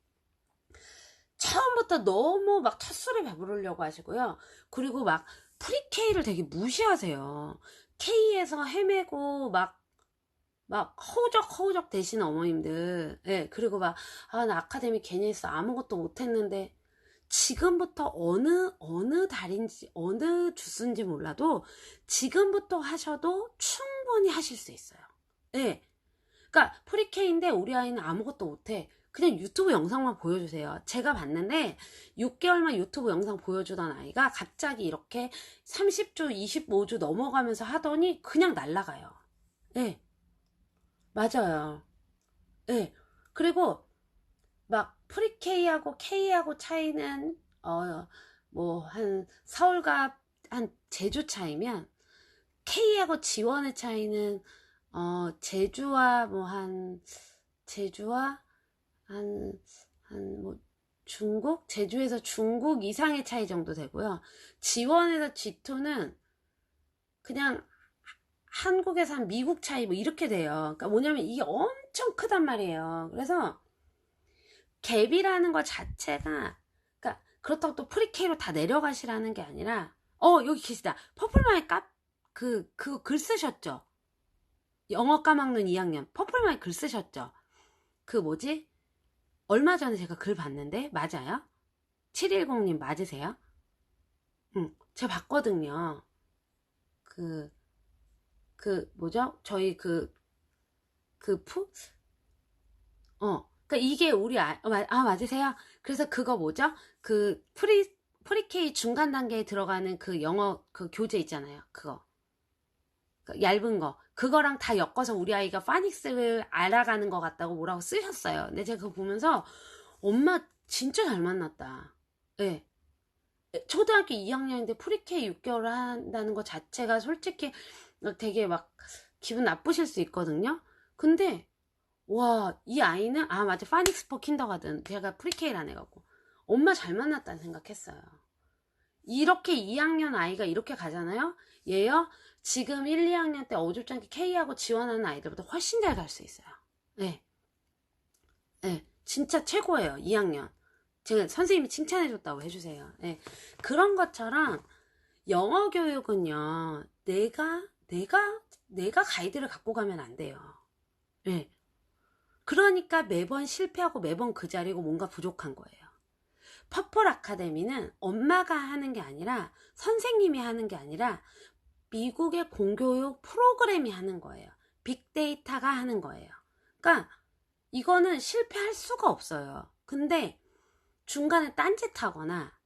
처음부터 너무 막 텃술에 배부르려고 하시고요. 그리고 막 프리케이를 되게 무시하세요. K에서 헤매고 막 허우적 되시는 어머님들. 예, 그리고 나 아카데미 괜히 했어. 아무것도 못했는데. 지금부터 어느 달인지, 어느 주스인지 몰라도 지금부터 하셔도 충분히 하실 수 있어요. 예. 그러니까 프리케이인데 우리 아이는 아무것도 못해. 그냥 유튜브 영상만 보여주세요. 제가 봤는데 6개월만 유튜브 영상 보여주던 아이가 갑자기 이렇게 30주, 25주 넘어가면서 하더니 그냥 날아가요. 예. 맞아요. 예. 그리고 막 프리-K하고 K하고 차이는 뭐 한 서울과 한 제주 차이면, K하고 지원의 차이는 제주와 뭐 중국? 제주에서 중국 이상의 차이 정도 되고요. 지원에서 G2는 그냥 한국에서 한 미국 차이 뭐 이렇게 돼요. 그러니까 뭐냐면 이게 엄청 크단 말이에요. 그래서 갭이라는 것 자체가, 그러니까 그렇다고 또 프리케이로 다 내려가시라는 게 아니라, 여기 계시다. 퍼플마이 그거 글 쓰셨죠? 영어 까먹는 2학년 퍼플마이 글 쓰셨죠? 그 뭐지? 얼마 전에 제가 글 봤는데 맞아요? 710님 맞으세요? 응, 제가 봤거든요. 뭐죠? 저희 그러니까 이게 우리 맞으세요? 그래서 그거 뭐죠? 프리케이 중간 단계에 들어가는 그 영어 그 교재 있잖아요. 그거. 얇은 거. 그거랑 다 엮어서 우리 아이가 파닉스를 알아가는 것 같다고 뭐라고 쓰셨어요. 근데 제가 그거 보면서 엄마 진짜 잘 만났다. 예. 네. 초등학교 2학년인데 프리케이 6개월 한다는 것 자체가 솔직히 되게 막 기분 나쁘실 수 있거든요. 근데 와, 이 아이는 맞아, 파닉스 포 킨더가든 제가 프리케이를 안 해갖고 엄마 잘 만났다는 생각했어요. 이렇게 2학년 아이가 이렇게 가잖아요. 얘요 지금 1, 2학년 때 어줍잖게 K하고 지원하는 아이들보다 훨씬 잘 갈 수 있어요. 네. 네, 진짜 최고예요. 2학년. 제가 선생님이 칭찬해줬다고 해주세요. 네. 그런 것처럼 영어 교육은요, 내가 가이드를 갖고 가면 안 돼요. 네. 그러니까 매번 실패하고 매번 그 자리고 뭔가 부족한 거예요. 퍼플 아카데미는 엄마가 하는 게 아니라 선생님이 하는 게 아니라 미국의 공교육 프로그램이 하는 거예요. 빅데이터가 하는 거예요. 그러니까 이거는 실패할 수가 없어요. 근데 중간에 딴짓하거나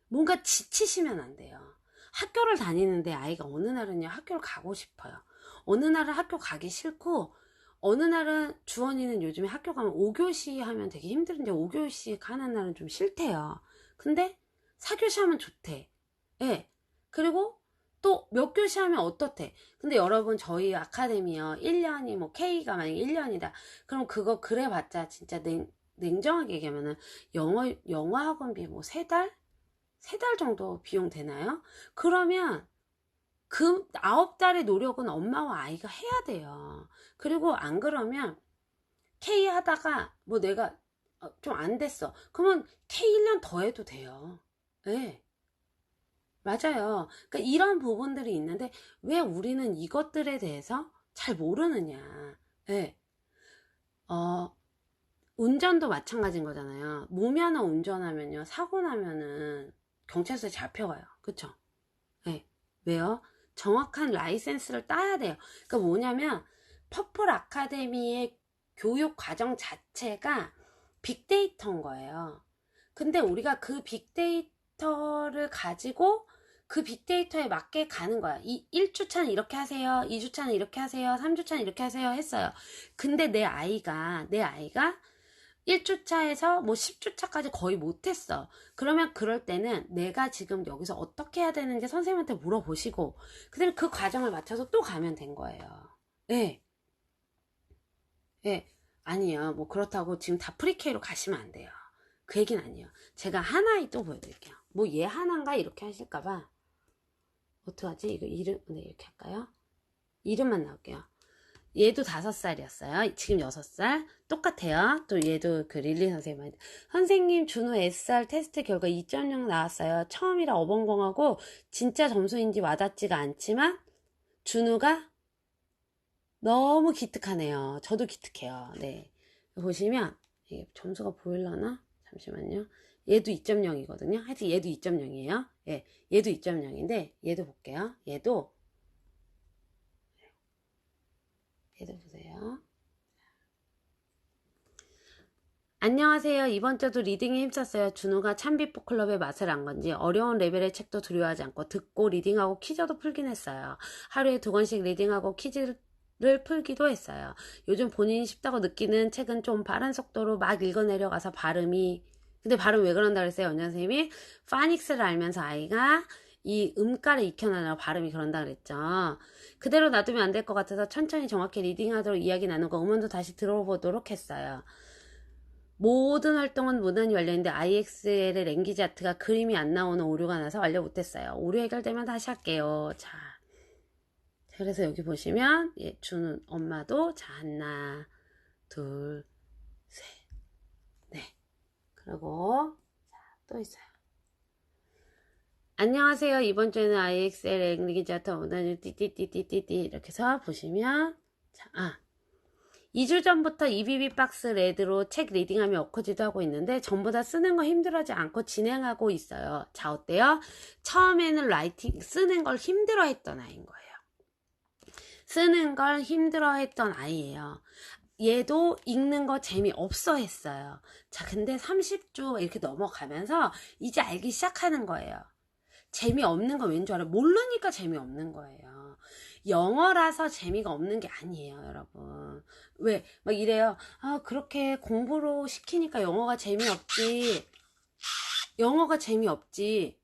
뭔가 지치시면 안 돼요. 학교를 다니는데 아이가 어느 날은요 학교를 가고 싶어요. 어느 날은 학교 가기 싫고 어느 날은 주원이는 요즘에 학교 가면 5교시 하면 되게 힘든데 5교시 가는 날은 좀 싫대요. 근데 4교시 하면 좋대. 예. 그리고 또 몇 교시 하면 어떻대. 근데 여러분 저희 아카데미요 1년이 뭐 K가 만약에 1년이다. 그럼 그거 그래봤자 진짜 냉정하게 얘기하면은 영어 학원비 뭐 3달? 3달 정도 비용 되나요? 그러면 그 9달의 노력은 엄마와 아이가 해야 돼요. 그리고 안 그러면 K 하다가 뭐 내가 좀 안 됐어. 그러면 K 1년 더 해도 돼요. 네. 맞아요. 그러니까 이런 부분들이 있는데 왜 우리는 이것들에 대해서 잘 모르느냐. 네. 운전도 마찬가지인 거잖아요. 무면허 운전하면요. 사고 나면은 경찰서에 잡혀가요. 그쵸? 네. 왜요? 정확한 라이센스를 따야 돼요. 그러니까 뭐냐면 퍼플 아카데미의 교육 과정 자체가 빅데이터인 거예요. 근데 우리가 그 빅데이터를 가지고 그 빅데이터에 맞게 가는 거야. 1주차는 이렇게 하세요. 2주차는 이렇게 하세요. 3주차는 이렇게 하세요. 했어요. 근데 내 아이가 1주차에서 뭐 10주차까지 거의 못했어. 그러면 그럴 때는 내가 지금 여기서 어떻게 해야 되는지 선생님한테 물어보시고 그 다음에 그 과정을 맞춰서 또 가면 된 거예요. 예. 예. 아니에요. 뭐 그렇다고 지금 다 프리케이로 가시면 안 돼요. 그 얘기는 아니에요. 제가 하나에 또 보여드릴게요. 뭐 얘 하나인가 이렇게 하실까봐 어떡하지? 이거 이름 네 이렇게 할까요? 이름만 나올게요. 얘도 5살이었어요. 지금 6살. 똑같아요. 또 얘도 그 릴리 선생님한테. 선생님, 준호 SR 테스트 결과 2.0 나왔어요. 처음이라 어벙벙하고 진짜 점수인지 와닿지가 않지만 준호가 너무 기특하네요. 저도 기특해요. 네. 보시면 이게 점수가 보일려나? 잠시만요. 얘도 2.0이거든요. 하여튼 얘도 2.0이에요. 예, 얘도 2.0인데 얘도 볼게요. 얘도 보세요. 안녕하세요. 이번 주도 리딩에 힘썼어요. 준우가 참비포클럽의 맛을 안 건지 어려운 레벨의 책도 두려워하지 않고 듣고 리딩하고 퀴즈도 풀긴 했어요. 하루에 2권씩 리딩하고 퀴즈를 풀기도 했어요. 요즘 본인이 쉽다고 느끼는 책은 좀 빠른 속도로 막 읽어내려가서 근데 발음 왜 그런다 그랬어요? 원장 선생님이 파닉스를 알면서 아이가 이 음가를 익혀나가고 발음이 그런다 그랬죠. 그대로 놔두면 안 될 것 같아서 천천히 정확히 리딩하도록 이야기 나누고 음원도 다시 들어보도록 했어요. 모든 활동은 무난히 완료했는데 IXL의 랭귀지 아트가 그림이 안 나오는 오류가 나서 완료 못했어요. 오류 해결되면 다시 할게요. 자, 그래서 여기 보시면 주는 엄마도 자 하나 둘 셋 네 그리고 자, 또 있어요. 안녕하세요. 이번 주에는 IXL 랭귀지 아트 무난히 띠띠띠띠띠 이렇게 해서 보시면 자, 2주 전부터 EBB 박스 레드로 책 리딩하며 엊그제도 하고 있는데 전부 다 쓰는 거 힘들어하지 않고 진행하고 있어요. 자, 어때요? 처음에는 라이팅 쓰는 걸 힘들어했던 아이인 거예요. 쓰는 걸 힘들어했던 아이예요. 얘도 읽는 거 재미없어 했어요. 자, 근데 30주 이렇게 넘어가면서 이제 알기 시작하는 거예요. 재미없는 건 왠 줄 알아요? 모르니까 재미없는 거예요. 영어라서 재미가 없는 게 아니에요, 여러분. 왜? 막 이래요. 그렇게 공부로 시키니까 영어가 재미없지. 영어가 재미없지.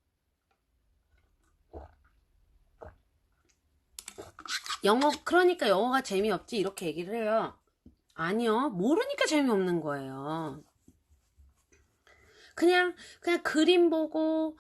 그러니까 영어가 재미없지. 이렇게 얘기를 해요. 아니요. 모르니까 재미없는 거예요. 그냥 그림 보고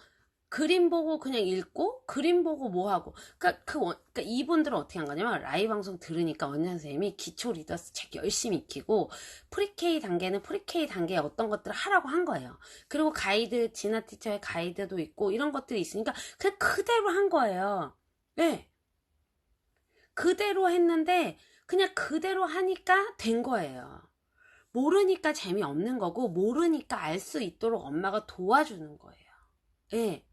그림 보고 그냥 읽고 그림 보고 뭐 하고 그러니까 이분들은 어떻게 한 거냐면 라이브 방송 들으니까 원장 선생님이 기초 리더스 책 열심히 익히고 프리-K 단계는 프리-K 단계에 어떤 것들을 하라고 한 거예요. 그리고 가이드 진아 티처의 가이드도 있고 이런 것들이 있으니까 그냥 그대로 한 거예요. 네. 그대로 했는데 그냥 그대로 하니까 된 거예요. 모르니까 재미없는 거고 모르니까 알 수 있도록 엄마가 도와주는 거예요. 예.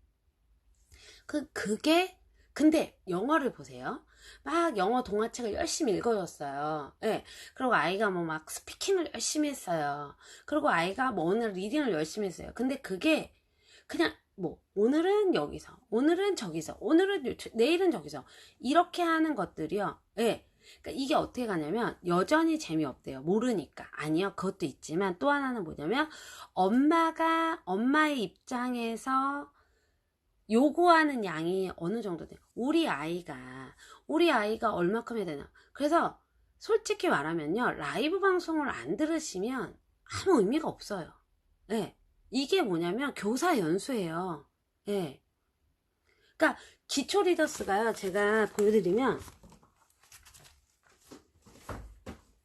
그게 근데 영어를 보세요. 막 영어 동화책을 열심히 읽어줬어요. 예. 그리고 아이가 뭐 막 스피킹을 열심히 했어요. 그리고 아이가 뭐 오늘 리딩을 열심히 했어요. 근데 그게 그냥 뭐 오늘은 여기서 오늘은 저기서 오늘은 내일은 저기서 이렇게 하는 것들이요. 예. 그러니까 이게 어떻게 가냐면 여전히 재미없대요. 모르니까. 아니요. 그것도 있지만 또 하나는 뭐냐면 엄마의 입장에서 요구하는 양이 어느 정도 돼요. 우리 아이가 얼마큼 해야 되나. 그래서 솔직히 말하면요. 라이브 방송을 안 들으시면 아무 의미가 없어요. 예. 이게 뭐냐면 교사 연수예요. 예. 그러니까 기초 리더스가요. 제가 보여드리면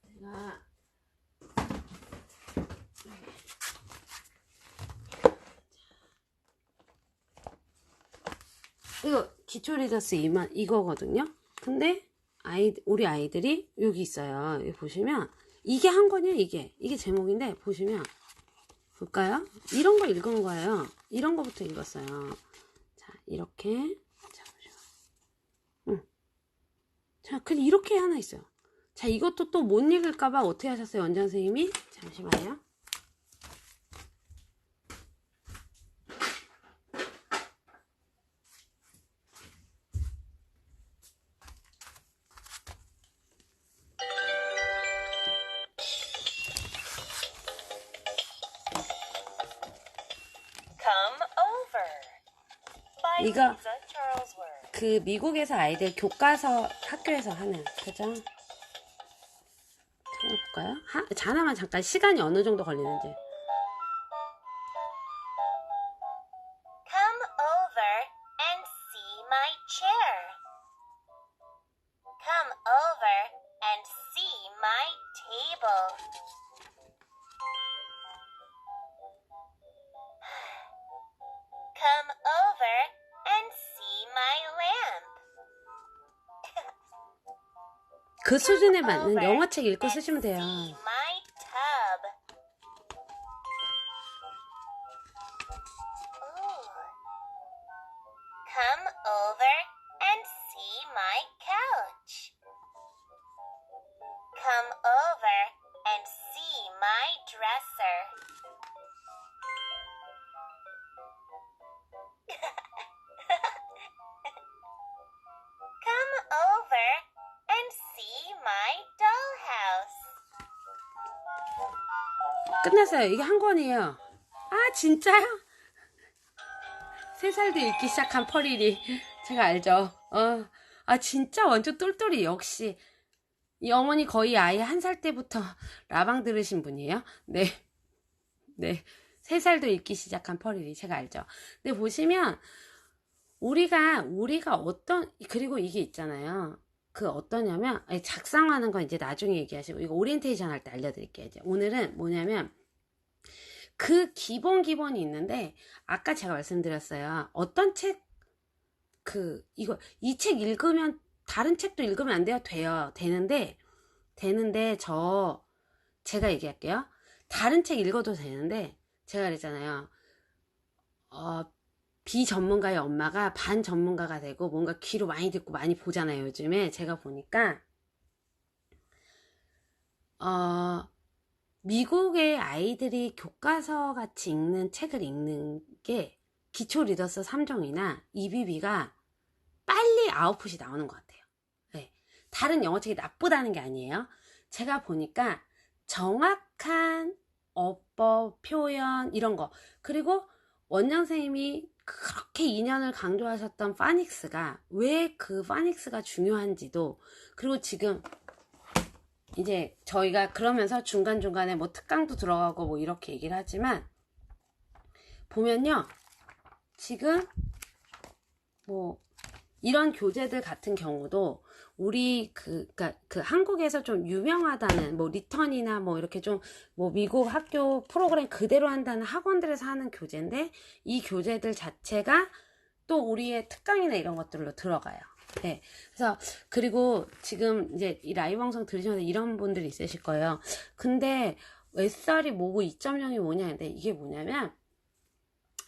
제가 이거 기초 리더스 이거거든요. 근데 우리 아이들이 여기 있어요. 여기 보시면 이게 한 권이에요. 이게 제목인데 보시면 볼까요? 이런 거 읽은 거예요. 이런 거부터 읽었어요. 자, 이렇게 자, 자, 근데 이렇게 하나 있어요. 자, 이것도 또 못 읽을까봐 어떻게 하셨어요, 원장 선생님이? 잠시만요. 이거 그 미국에서 아이들 교과서 학교에서 하는 그죠? 볼까요? 하나만 잠깐 시간이 어느 정도 걸리는지.
Come over and see my chair. Come over and see my table. Come over and see my lamp.
그 수준에 맞는 영어책 읽고 쓰시면 돼요.
See my tub. Come over and see my couch. Come over and see my dresser. Come over and see my dollhouse.
끝났어요. 이게 한 권이에요. 아, 진짜요? 3살도 읽기 시작한 퍼리리. 제가 알죠. 아, 진짜 완전 똘똘이. 역시. 이 어머니 거의 아예 1살 때부터 라방 들으신 분이에요? 네. 네. 3살도 읽기 시작한 퍼리리. 제가 알죠. 근데 보시면, 우리가 그리고 이게 있잖아요. 그 어떠냐면, 작성하는 건 이제 나중에 얘기하시고, 이거 오리엔테이션 할 때 알려드릴게요. 이제 오늘은 뭐냐면, 그 기본이 있는데, 아까 제가 말씀드렸어요. 어떤 책, 이 책 읽으면, 다른 책도 읽으면 안 돼요? 돼요. 되는데, 제가 얘기할게요. 다른 책 읽어도 되는데, 제가 그랬잖아요. 비전문가의 엄마가 반전문가가 되고 뭔가 귀로 많이 듣고 많이 보잖아요. 요즘에 제가 보니까 미국의 아이들이 교과서 같이 읽는 책을 읽는 게 기초 리더스 3종이나 EBB가 빨리 아웃풋이 나오는 것 같아요. 네. 다른 영어책이 나쁘다는 게 아니에요. 제가 보니까 정확한 어법, 표현 이런 거, 그리고 원장 선생님이 그렇게 2년을 강조하셨던 파닉스가 왜 그 파닉스가 중요한지도, 그리고 지금 이제 저희가 그러면서 중간중간에 뭐 특강도 들어가고 뭐 이렇게 얘기를 하지만 보면요, 지금 뭐 이런 교재들 같은 경우도 우리 그러니까 그 한국에서 좀 유명하다는 뭐 리턴이나 뭐 이렇게 좀 뭐 미국 학교 프로그램 그대로 한다는 학원들에서 하는 교재인데 이 교재들 자체가 또 우리의 특강이나 이런 것들로 들어가요. 네. 그래서 그리고 지금 이제 이 라이브 방송 들으시면서 이런 분들이 있으실 거예요. 근데 SR이 뭐고 2.0이 뭐냐 근데 이게 뭐냐면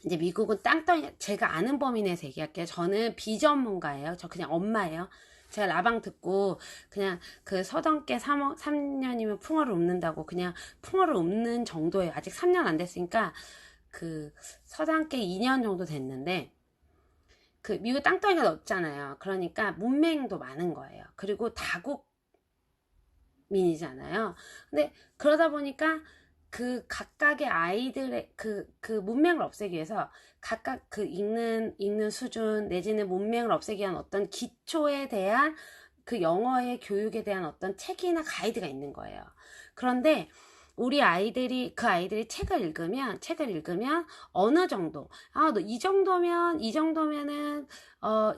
이제 미국은 땅덩이, 제가 아는 범위 내에서 얘기할게요. 저는 비전문가예요. 저 그냥 엄마예요. 제가 라방 듣고 그냥 그 서당께 3년이면 풍어를 읊는다고 그냥 풍어를 읊는 정도예요. 아직 3년 안 됐으니까 그 서당께 2년 정도 됐는데 그 미국 땅덩이가 넓잖아요. 그러니까 문맹도 많은 거예요. 그리고 다국민이잖아요. 근데 그러다 보니까 그 각각의 아이들의 그 문맹을 없애기 위해서 각각 그 읽는 수준 내지는 문맹을 없애기 위한 어떤 기초에 대한 그 영어의 교육에 대한 어떤 책이나 가이드가 있는 거예요. 그런데 우리 아이들이 그 아이들이 책을 읽으면 어느 정도 너 이 정도면은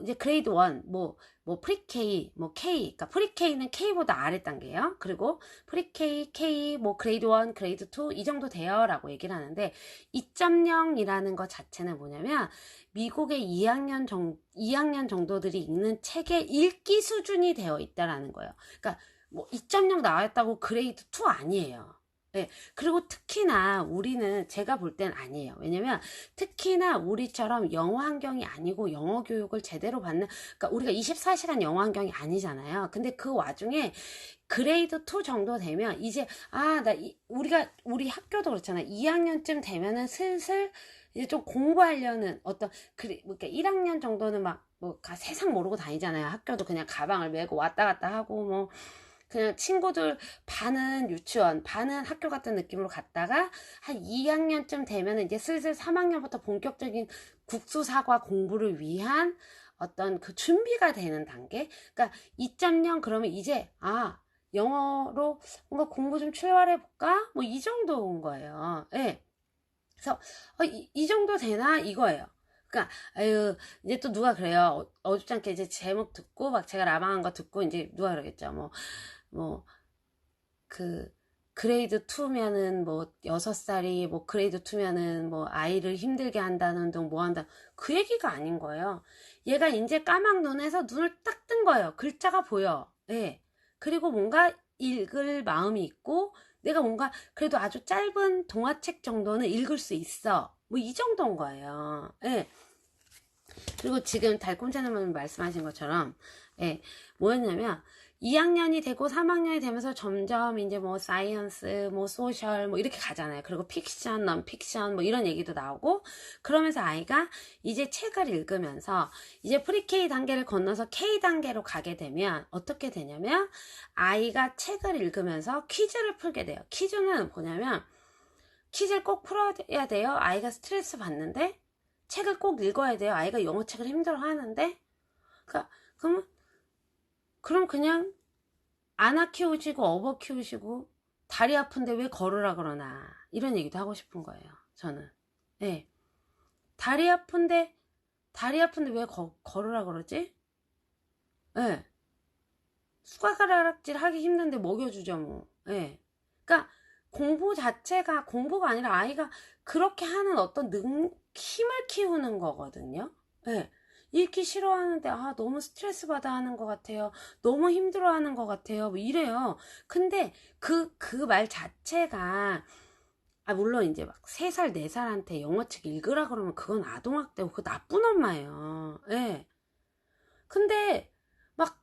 이제 그레이드 1 뭐 프리-K 뭐 K 그러니까 프리-K는 K보다 아래 단계예요. 그리고 프리-K K 뭐 그레이드 1 그레이드 2 이 정도 돼요라고 얘기를 하는데 2.0이라는 것 자체는 뭐냐면 미국의 2학년 정도들이 읽는 책의 읽기 수준이 되어 있다라는 거예요. 그러니까 뭐 2.0 나왔다고 그레이드 2 아니에요. 네. 그리고 특히나 우리는 제가 볼 땐 아니에요. 왜냐면 특히나 우리처럼 영어 환경이 아니고 영어 교육을 제대로 받는 그러니까 우리가 24시간 영어 환경이 아니잖아요. 근데 그 와중에 그레이드 2 정도 되면 이제 우리 학교도 그렇잖아요. 2학년쯤 되면은 슬슬 이제 좀 공부하려는 어떤 그러니까 1학년 정도는 막 뭐 세상 모르고 다니잖아요. 학교도 그냥 가방을 메고 왔다 갔다 하고 뭐 그냥 친구들 반은 유치원, 반은 학교 같은 느낌으로 갔다가 한 2학년쯤 되면 이제 슬슬 3학년부터 본격적인 국수사과 공부를 위한 어떤 그 준비가 되는 단계. 그러니까 2.0 그러면 이제 영어로 뭔가 공부 좀 출발해 볼까? 뭐 이 정도인 거예요. 예. 네. 그래서 이 정도 되나 이거예요. 그러니까 이제 또 누가 그래요. 어줍지 않게 이제 제목 듣고 막 제가 라방한 거 듣고 이제 누가 그러겠죠. 그레이드 2면은 뭐 6살이 뭐 그레이드 2면은 뭐 아이를 힘들게 한다는 둥 뭐 한다. 그 얘기가 아닌 거예요. 얘가 이제 까막 눈에서 눈을 딱 뜬 거예요. 글자가 보여. 예. 그리고 뭔가 읽을 마음이 있고 내가 뭔가 그래도 아주 짧은 동화책 정도는 읽을 수 있어. 뭐 이 정도인 거예요. 예. 그리고 지금 달콤채널님 말씀하신 것처럼 뭐였냐면 2학년이 되고 3학년이 되면서 점점 이제 뭐 사이언스, 뭐 소셜 뭐 이렇게 가잖아요. 그리고 픽션, 넌픽션 뭐 이런 얘기도 나오고 그러면서 아이가 이제 책을 읽으면서 이제 프리-K 단계를 건너서 K 단계로 가게 되면 어떻게 되냐면 아이가 책을 읽으면서 퀴즈를 풀게 돼요. 퀴즈는 뭐냐면 퀴즈를 꼭 풀어야 돼요. 아이가 스트레스 받는데 책을 꼭 읽어야 돼요. 아이가 영어 책을 힘들어 하는데 그럼 그냥 아나 키우시고 어버 키우시고 다리 아픈데 왜 걸으라 그러나 이런 얘기도 하고 싶은 거예요. 저는 다리 아픈데 왜 걸으라 그러지? 숟가락질 하기 힘든데 먹여주죠 뭐. 그러니까 공부 자체가 공부가 아니라 아이가 그렇게 하는 어떤 힘을 키우는 거거든요. 읽기 싫어하는데 너무 스트레스 받아 하는 것 같아요. 너무 힘들어 하는 것 같아요. 뭐 이래요. 근데 그 말 자체가 물론 이제 막 3살 4살한테 영어책 읽으라 그러면 그건 아동학대고 그거 나쁜 엄마예요. 근데 막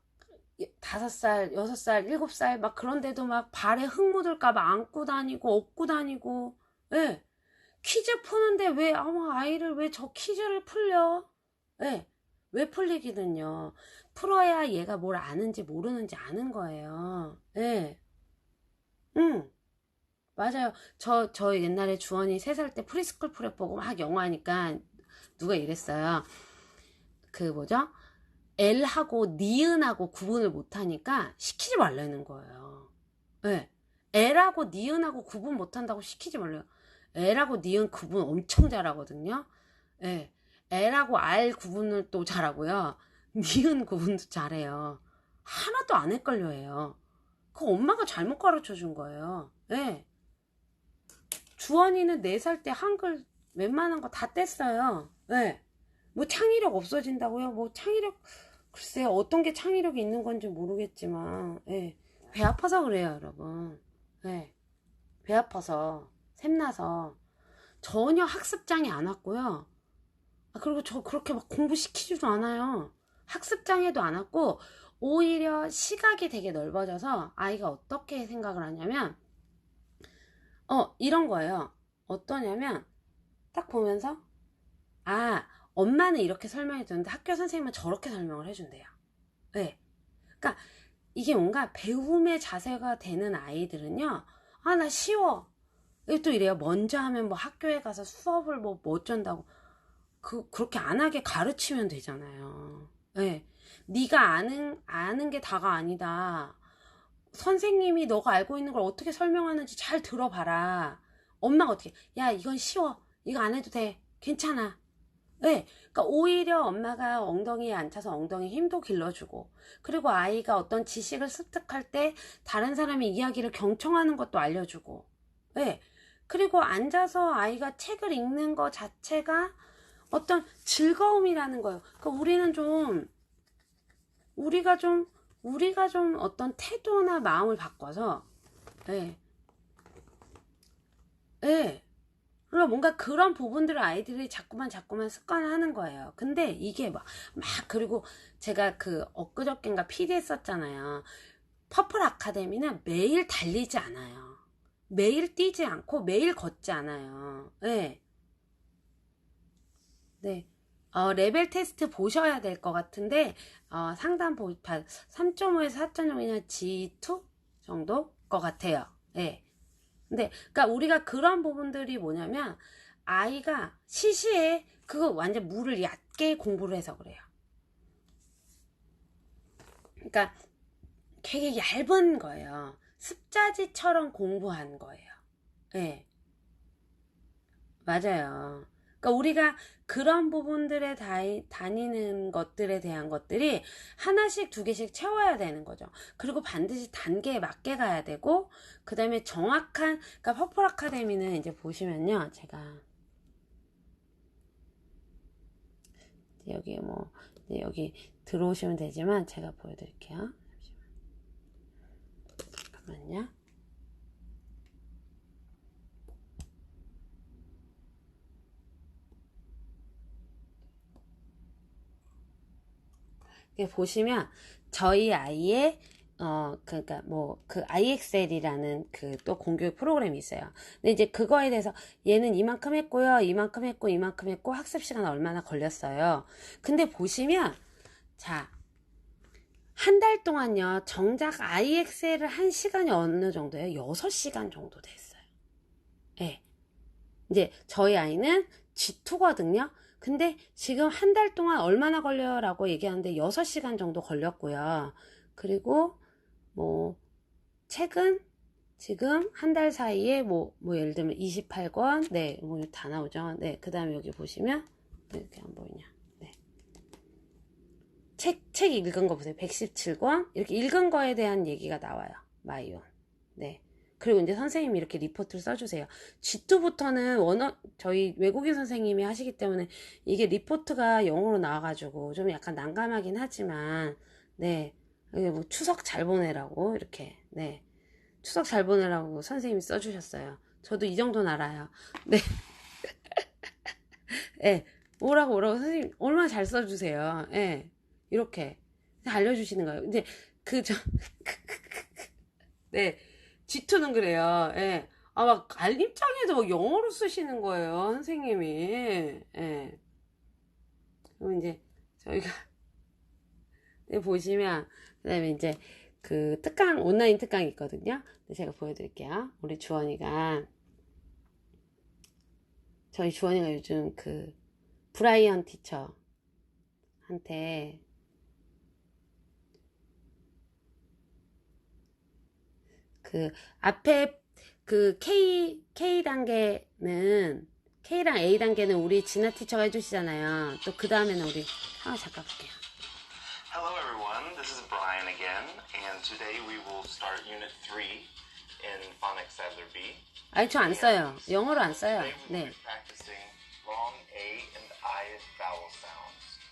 5살 6살 7살 막 그런데도 막 발에 흙 묻을까봐 안고 다니고 업고 다니고 퀴즈 푸는데 왜 아이를 왜 저 퀴즈를 풀려? 왜 풀리기는요. 풀어야 얘가 뭘 아는지 모르는지 아는 거예요. 맞아요. 저 옛날에 주원이 3살 때 프리스쿨 프랩 보고 막 영어 하니까 누가 이랬어요. 그 뭐죠? L하고 니은하고 구분을 못하니까 시키지 말라는 거예요. L하고 니은하고 구분 못한다고 시키지 말래요. L하고 니은 구분 엄청 잘하거든요. L하고 R 구분을 또 잘하고요. 니은 구분도 잘해요. 하나도 안 헷갈려해요. 그 엄마가 잘못 가르쳐 준 거예요. 네. 주원이는 4살 때 한글 웬만한 거 다 뗐어요. 네. 뭐 창의력 없어진다고요? 뭐 창의력, 글쎄요. 어떤 게 창의력이 있는 건지 모르겠지만, 네. 배 아파서 그래요, 여러분. 네. 배 아파서, 샘나서. 전혀 학습장애 안 왔고요. 그리고 저 그렇게 막 공부시키지도 않아요. 학습장애도 안 왔고, 오히려 시각이 되게 넓어져서 아이가 어떻게 생각을 하냐면, 이런 거예요. 어떠냐면, 딱 보면서, 아, 엄마는 이렇게 설명해 줬는데 학교 선생님은 저렇게 설명을 해준대요. 네. 그러니까 이게 뭔가 배움의 자세가 되는 아이들은요, 아, 나 쉬워. 또 이래요. 먼저 하면 뭐 학교에 가서 수업을 뭐 어쩐다고. 그렇게 안 하게 가르치면 되잖아요. 네. 네가 아는 게 다가 아니다. 선생님이 너가 알고 있는 걸 어떻게 설명하는지 잘 들어봐라. 엄마가 어떻게, 야, 이건 쉬워. 이거 안 해도 돼. 괜찮아. 네. 그러니까 오히려 엄마가 엉덩이에 앉혀서 엉덩이 힘도 길러주고, 그리고 아이가 어떤 지식을 습득할 때 다른 사람의 이야기를 경청하는 것도 알려주고, 네. 그리고 앉아서 아이가 책을 읽는 것 자체가 어떤 즐거움이라는 거예요. 그러니까 우리가 좀 어떤 태도나 마음을 바꿔서, 예, 예. 그러니까 뭔가 그런 부분들을 아이들이 자꾸만 습관을 하는 거예요. 근데 이게 그리고 제가 엊그저께인가 PD 했었잖아요. 퍼플 아카데미는 매일 달리지 않아요. 매일 뛰지 않고 매일 걷지 않아요. 예. 네. 레벨 테스트 보셔야 될 것 같은데, 상담 3.5에서 4.0이나 G2 정도 것 같아요. 예. 근데, 그니까 우리가 그런 부분들이 뭐냐면, 아이가 시시해. 그거 완전 물을 얕게 공부를 해서 그래요. 그러니까 되게 얇은 거예요. 습자지처럼 공부한 거예요. 예. 맞아요. 그러니까 우리가 그런 부분들에 다니는 것들에 대한 것들이 하나씩 두 개씩 채워야 되는 거죠. 그리고 반드시 단계에 맞게 가야 되고, 그 다음에 정확한, 그러니까 퍼플 아카데미는 이제 보시면요. 제가, 여기 여기 들어오시면 되지만 제가 보여드릴게요. 잠깐만요. 보시면 저희 아이의 그러니까 그 IXL이라는 또 공교육 프로그램이 있어요. 근데 이제 그거에 대해서 얘는 이만큼 했고요, 이만큼 했고 학습 시간 얼마나 걸렸어요. 근데 보시면 자, 한 달 동안요, 정작 IXL을 한 시간이 어느 정도예요? 6시간 정도 됐어요. 네. 이제 저희 아이는 G2거든요. 근데 지금 한 달 동안 얼마나 걸려요? 라고 얘기하는데 6시간 정도 걸렸고요. 그리고 책은 지금 한 달 사이에 예를 들면 28권, 네, 다 나오죠. 네, 그 다음에 여기 보시면, 네, 이렇게 안 보이냐. 네. 책 읽은 거 보세요. 117권. 이렇게 읽은 거에 대한 얘기가 나와요. 마이온. 네. 그리고 이제 선생님이 이렇게 리포트를 써주세요. G2부터는 저희 외국인 선생님이 하시기 때문에 이게 리포트가 영어로 나와가지고 좀 약간 난감하긴 하지만, 네. 추석 잘 보내라고, 이렇게, 네. 추석 잘 보내라고 선생님이 써주셨어요. 저도 이 정도는 알아요. 네. 네. 뭐라고 선생님 얼마나 잘 써주세요. 네. 이렇게 알려주시는 거예요. 이제 네. G2는 그래요. 예. 막 알림장에도 막 영어로 쓰시는 거예요, 선생님이. 예. 그럼 이제 저희가 네, 보시면 그다음에 이제 온라인 특강이 있거든요. 제가 보여드릴게요. 저희 주원이가 요즘 브라이언 티처한테 앞에 K 단계는 K랑 A 단계는 우리 진아 티처가 해주시잖아요. 또 그 다음에는 우리 잠깐 볼게요.
Hello everyone, this is Brian again, and today we will start Unit 3 in Phonics Adler B.
아니 저 안 써요. 영어로 안 써요.
Today we will
네.
be practicing long A and I vowel sounds.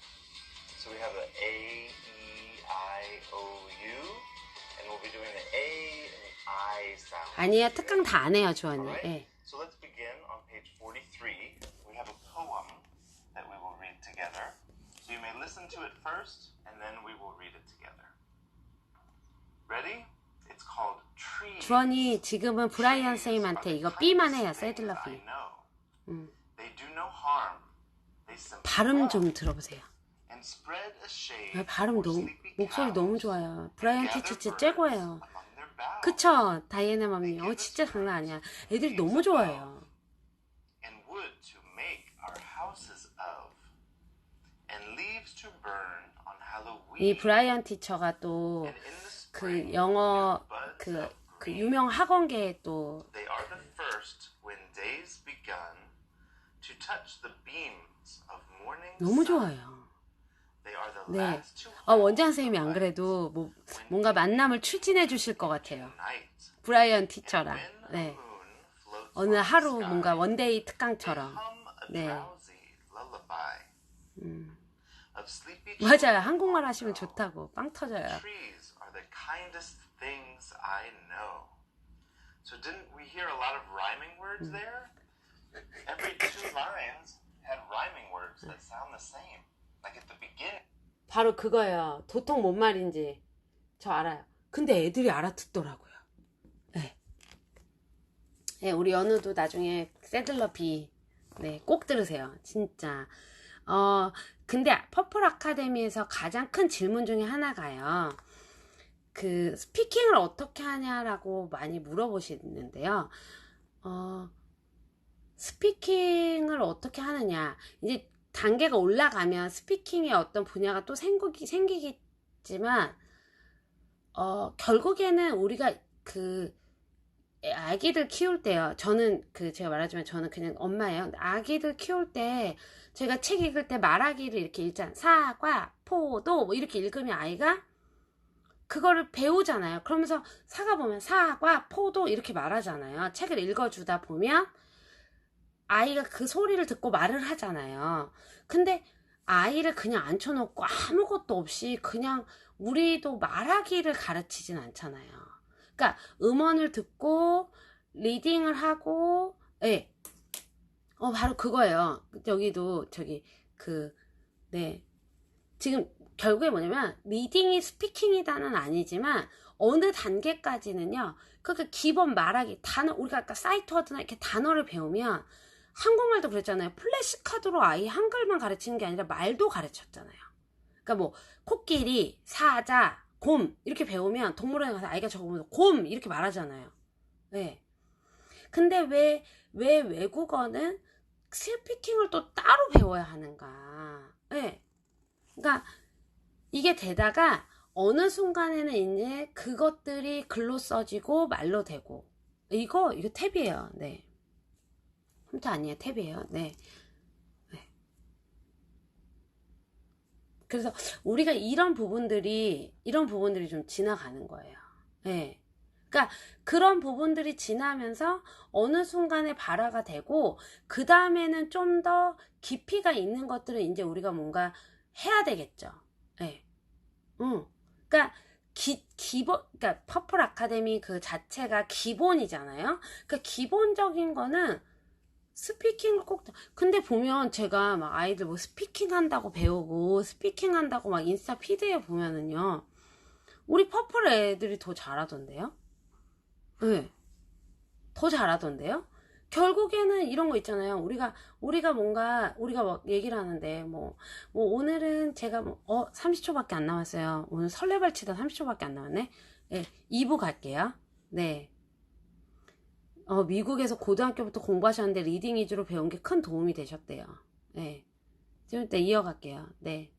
So we have the A, E, I, O, U, and we'll be doing the A and the I sound.
아니에요. 특강 다 안 해요, 주원이.
Alright,
예.
so let's begin on page 43. We have a poem that we will read together. So you may listen to it first, and then we will read it together. Ready? It's called Trees.
주원이 지금은 브라이언 선생님한테 이거 B만 해요. 세들러 B.
They do no harm. They simply
발음
love
좀 들어보세요.
and spread a shade
아, 발음
for
너무
sleepy
목소리
cows
너무 좋아요. 브라이언
and
티처 진짜
gather
최고예요.
birds among their boughs.
그쵸? 다이애나 맘님. 진짜 장난 아니야. 애들이 너무 좋아해요.
And wood to make our houses of, and leaves to burn on Halloween.
이 브라이언 티처가 또
And in the
그
spring,
영어
buds
그
of green.
유명 학원계에 또
They are the first when day's begun to touch the beams of morning
너무
sun.
좋아요.
They are the
네.
last to
원장 선생님이 안 그래도 뭔가 만남을 추진해 주실 것 같아요.
night.
브라이언 티처랑.
When a
네.
moon floats
어느
on the
하루
sky,
뭔가 원데이
they
특강처럼.
hum a
네.
drowsy lullaby of sleepy
맞아요.
children
한국말
on
하시면
snow.
좋다고. 빵 터져요.
Trees are the kindest things I know. So didn't we hear a lot of rhyming words there? Every two lines had rhyming words that sound the same. Like at the beginning.
바로 그거예요. 도통 뭔 말인지 저 알아요. 근데 애들이 알아듣더라고요. 네. 네, 우리 연우도 나중에 세들러 B 네, 꼭 들으세요. 진짜. 근데 퍼플 아카데미에서 가장 큰 질문 중에 하나가요. 그 스피킹을 어떻게 하냐라고 많이 물어보시는데요. 스피킹을 어떻게 하느냐. 이제 단계가 올라가면 스피킹의 어떤 분야가 또 생기겠지만, 결국에는 우리가 그 아기들 키울 때요. 저는 제가 말하지만 저는 그냥 엄마예요. 아기들 키울 때 제가 책 읽을 때 말하기를 이렇게 읽잖아요. 사과, 포도 뭐 이렇게 읽으면 아이가 그거를 배우잖아요. 그러면서 사과 보면 사과, 포도 이렇게 말하잖아요. 책을 읽어주다 보면 아이가 그 소리를 듣고 말을 하잖아요. 근데 아이를 그냥 앉혀놓고 아무것도 없이 그냥 우리도 말하기를 가르치진 않잖아요. 그러니까 음원을 듣고 리딩을 하고, 예, 바로 그거예요. 여기도 네, 지금 결국에 뭐냐면 리딩이 스피킹이다는 아니지만 어느 단계까지는요. 그 기본 말하기 단어 우리가 아까 사이트워드나 이렇게 단어를 배우면 한국말도 그랬잖아요. 플래시카드로 아이 한글만 가르치는 게 아니라 말도 가르쳤잖아요. 그러니까 뭐 코끼리, 사자, 곰 이렇게 배우면 동물원에 가서 아이가 저거 보면서 곰 이렇게 말하잖아요. 네. 근데 왜 외국어는 스피킹을 또 따로 배워야 하는가? 네. 그러니까 이게 되다가 어느 순간에는 이제 그것들이 글로 써지고 말로 되고 이거 탭이에요. 네. 컴퓨터 아니에요. 탭이에요. 네. 네. 그래서 우리가 이런 부분들이 좀 지나가는 거예요. 네. 그러니까 그런 부분들이 지나면서 어느 순간에 발화가 되고 그 다음에는 좀 더 깊이가 있는 것들은 이제 우리가 뭔가 해야 되겠죠. 네. 그러니까 그러니까 퍼플 아카데미 그 자체가 기본이잖아요. 그러니까 기본적인 거는 스피킹을 꼭, 근데 보면 제가 막 아이들 뭐 스피킹 한다고 배우고, 스피킹 한다고 막 인스타 피드에 보면은요, 우리 퍼플 애들이 더 잘하던데요? 네. 더 잘하던데요? 결국에는 이런 거 있잖아요. 우리가 막 얘기를 하는데, 오늘은 제가 30초밖에 안 남았어요. 오늘 설레발 치다 30초밖에 안 남았네? 네. 2부 갈게요. 네. 미국에서 고등학교부터 공부하셨는데 리딩 위주로 배운 게 큰 도움이 되셨대요. 네. 좀 이따 이어갈게요. 네.